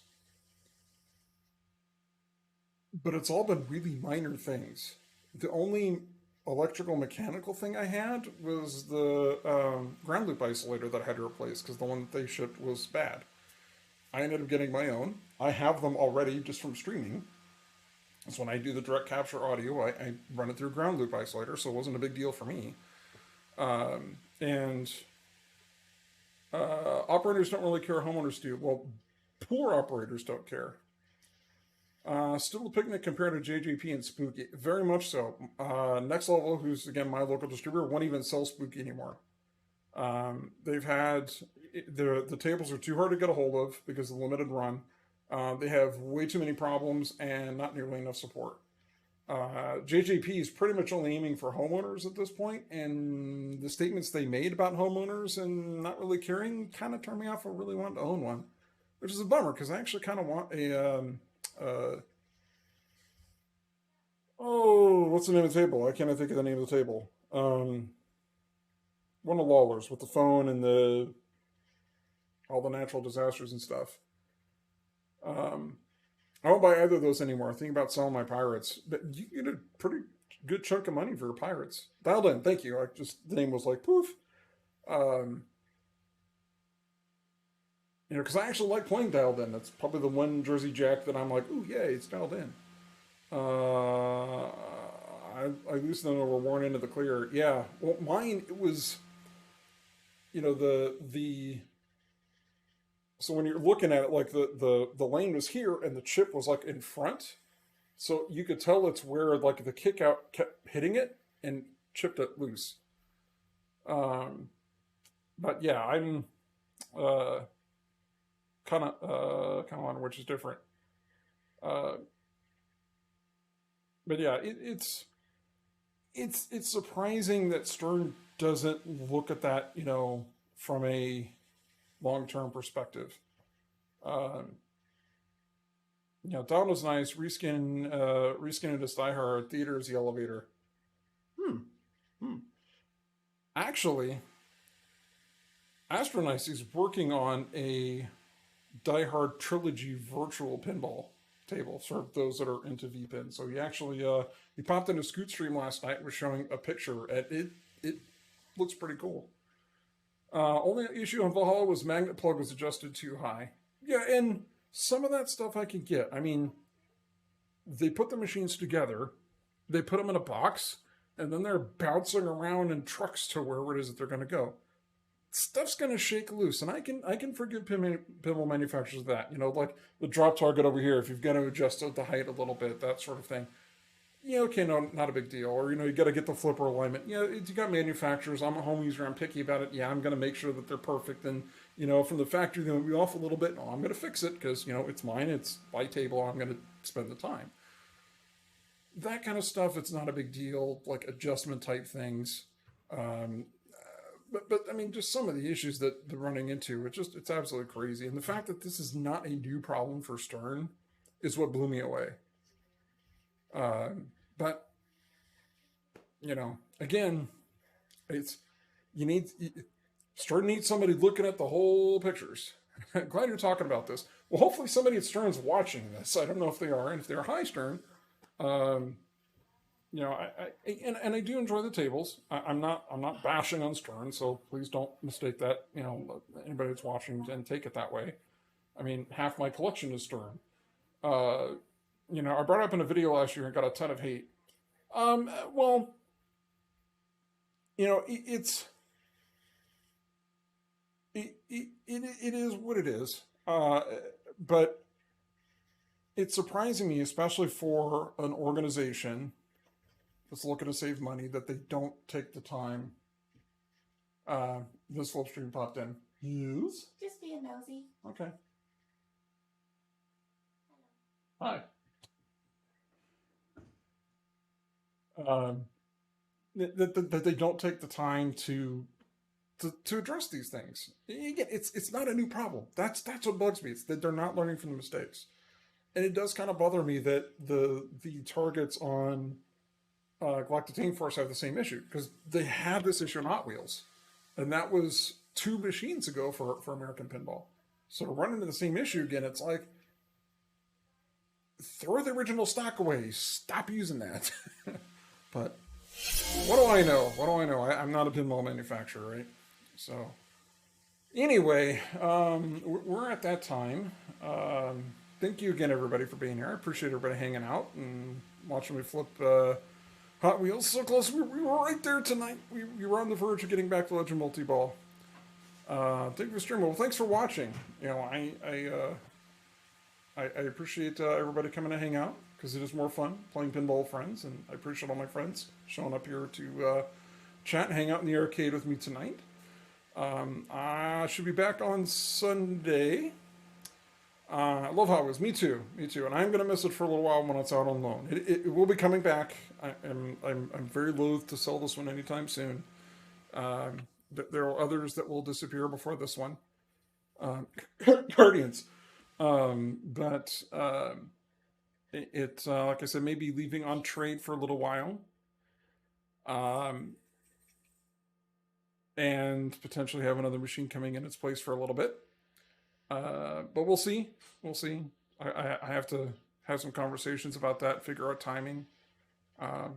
but it's all been really minor things. The only electrical mechanical thing I had was the ground loop isolator that I had to replace because the one that they shipped was bad. I ended up getting my own. I have them already just from streaming. So when I do the direct capture audio, I run it through ground loop isolator, so it wasn't a big deal for me. Operators don't really care, homeowners do. Well, poor operators don't care. Still a picnic compared to JJP and Spooky. Very much so. Next Level, who's, again, my local distributor, won't even sell Spooky anymore. They've had... The tables are too hard to get a hold of because of the limited run. They have way too many problems and not nearly enough support. JJP is pretty much only aiming for homeowners at this point, and the statements they made about homeowners and not really caring kind of turned me off. I really wanted to own one, which is a bummer because I actually kind of want a... what's the name of the table? I can't think of the name of the table. One of Lawler's with the phone and all the natural disasters and stuff. I won't buy either of those anymore. I think about selling my Pirates, but you get a pretty good chunk of money for your Pirates. Dialed in, thank you. The name was like poof. Because I actually like playing Dialed In. That's probably the one Jersey Jack that I'm like, ooh, yay, it's Dialed In. I loosened them over worn into the clear. Yeah, well, mine, it was, so when you're looking at it, like the lane was here and the chip was like in front. So you could tell it's where like the kick out kept hitting it and chipped it loose. But yeah, I'm kind of on which is different. But yeah, it's surprising that Stern doesn't look at that, from a long-term perspective. Don was nice. Reskin into Die Hard. Theater is the elevator. Actually, Astronice is working on a Die Hard trilogy virtual pinball table for those that are into VPin. So he actually he popped into Scoot Stream last night and was showing a picture. And it looks pretty cool. Only issue on Valhalla was magnet plug was adjusted too high. Yeah, and Some of that stuff I can get. I mean, they put the machines together, they put them in a box, and then they're bouncing around in trucks to wherever it is that they're going to go. Stuff's going to shake loose, and I can forgive pinball manufacturers that. You know, like the drop target over here, if you've got to adjust the height a little bit, that sort of thing. Yeah, okay, no, not a big deal. Or, you know, you got to get the flipper alignment. Yeah, you got manufacturers. I'm a home user. I'm picky about it. Yeah, I'm going to make sure that they're perfect. And, you know, from the factory, they'll be off a little bit. No, I'm going to fix it because, you know, it's mine. It's my table. I'm going to spend the time. That kind of stuff, it's not a big deal, like adjustment type things. But I mean, just some of the issues that they're running into, it's absolutely crazy. And the fact that this is not a new problem for Stern is what blew me away. But, you know, again, Stern needs somebody looking at the whole pictures. I'm glad you're talking about this. Well, hopefully somebody at Stern's watching this. I don't know if they are, and if they're, hi Stern. You know, I do enjoy the tables. I'm not bashing on Stern, so please don't mistake that. You know, anybody that's watching and take it that way. I mean, half my collection is Stern. You know, I brought it up in a video last year and got a ton of hate. Well, you know, it is what it is. But it's surprising me, especially for an organization that's looking to save money, that they don't take the time. This flip stream popped in. Yes? Just being nosy. Okay. Hi. That they don't take the time to address these things. Again, it's not a new problem. That's what bugs me. It's that they're not learning from the mistakes. And it does kind of bother me that the targets on Galactic Team Force have the same issue, because they had this issue on Hot Wheels, and that was 2 machines ago for American Pinball. So to run into the same issue again, it's like, throw the original stock away. Stop using that. But what do I know? What do I know? I'm not a pinball manufacturer, right? So anyway, we're at that time. Thank you again, everybody, for being here. I appreciate everybody hanging out and watching me flip Hot Wheels. So close. We were right there tonight. We were on the verge of getting back to Legend Multiball. Thank you for streaming. Well, thanks for watching. You know, I appreciate everybody coming to hang out, because it is more fun playing pinball with friends, and I appreciate all my friends showing up here to chat and hang out in the arcade with me tonight. I should be back on Sunday. I love Hot Wheels. Me too. And I'm going to miss it for a little while when it's out on loan. It will be coming back. I'm very loath to sell this one anytime soon. There are others that will disappear before this one. Guardians. But like I said, maybe leaving on trade for a little while. And potentially have another machine coming in its place for a little bit. But we'll see. I have to have some conversations about that, figure out timing. Yeah,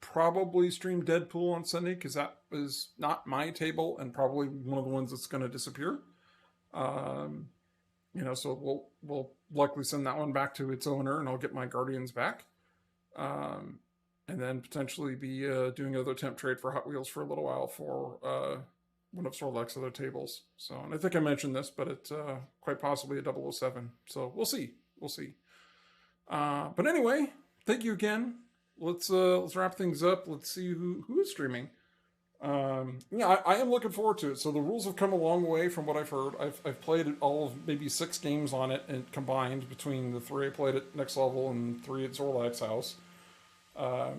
probably stream Deadpool on Sunday, because that is not my table and probably one of the ones that's going to disappear. You know, so we'll likely send that one back to its owner, and I'll get my Guardians back. And then potentially be doing another temp trade for Hot Wheels for a little while for one of Sorlak's other tables. So, and I think I mentioned this, but it's quite possibly a 007. So we'll see. But anyway, thank you again. Let's wrap things up. Let's see who is streaming. Yeah, I am looking forward to it. So the rules have come a long way from what I've heard. I've played all of maybe 6 games on it, and combined between the 3 I played at Next Level and 3 at Zorlak's house. But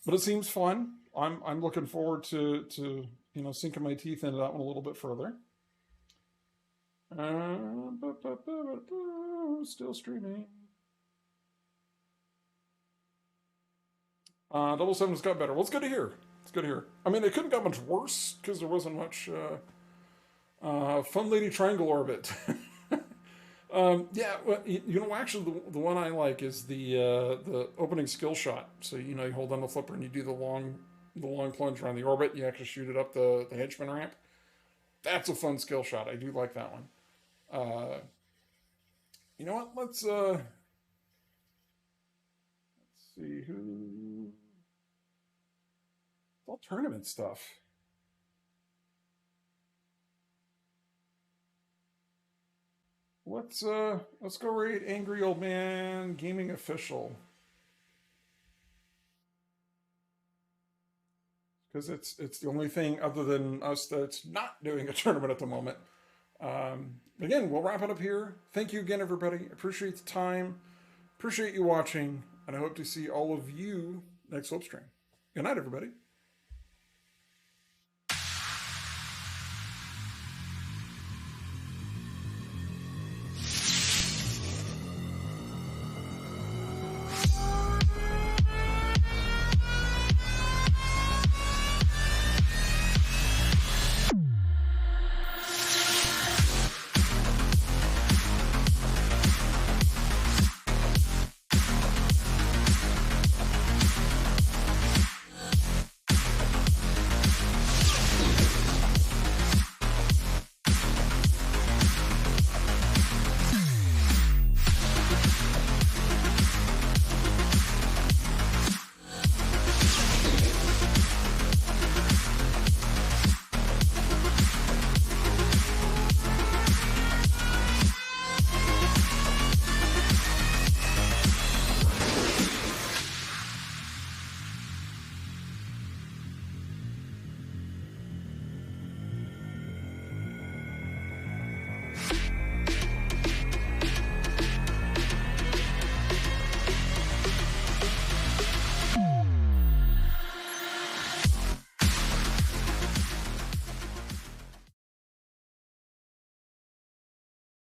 it seems fun. I'm looking forward to you know, sinking my teeth into that one a little bit further. Still streaming. 007's got better. Well, it's good to hear. I mean, it couldn't got much worse, because there wasn't much Fun Lady Triangle Orbit. Yeah, well, you know, actually, the one I like is the opening skill shot. So, you know, you hold on the flipper and you do the long plunge around the orbit. You actually shoot it up the henchman ramp. That's a fun skill shot. I do like that one. You know what? Let's see who. It's all tournament stuff. Let's go rate Angry Old Man Gaming Official. Because it's the only thing other than us that's not doing a tournament at the moment. Again, we'll wrap it up here. Thank you again, everybody. Appreciate the time. Appreciate you watching. And I hope to see all of you next Slipstream. Good night, everybody.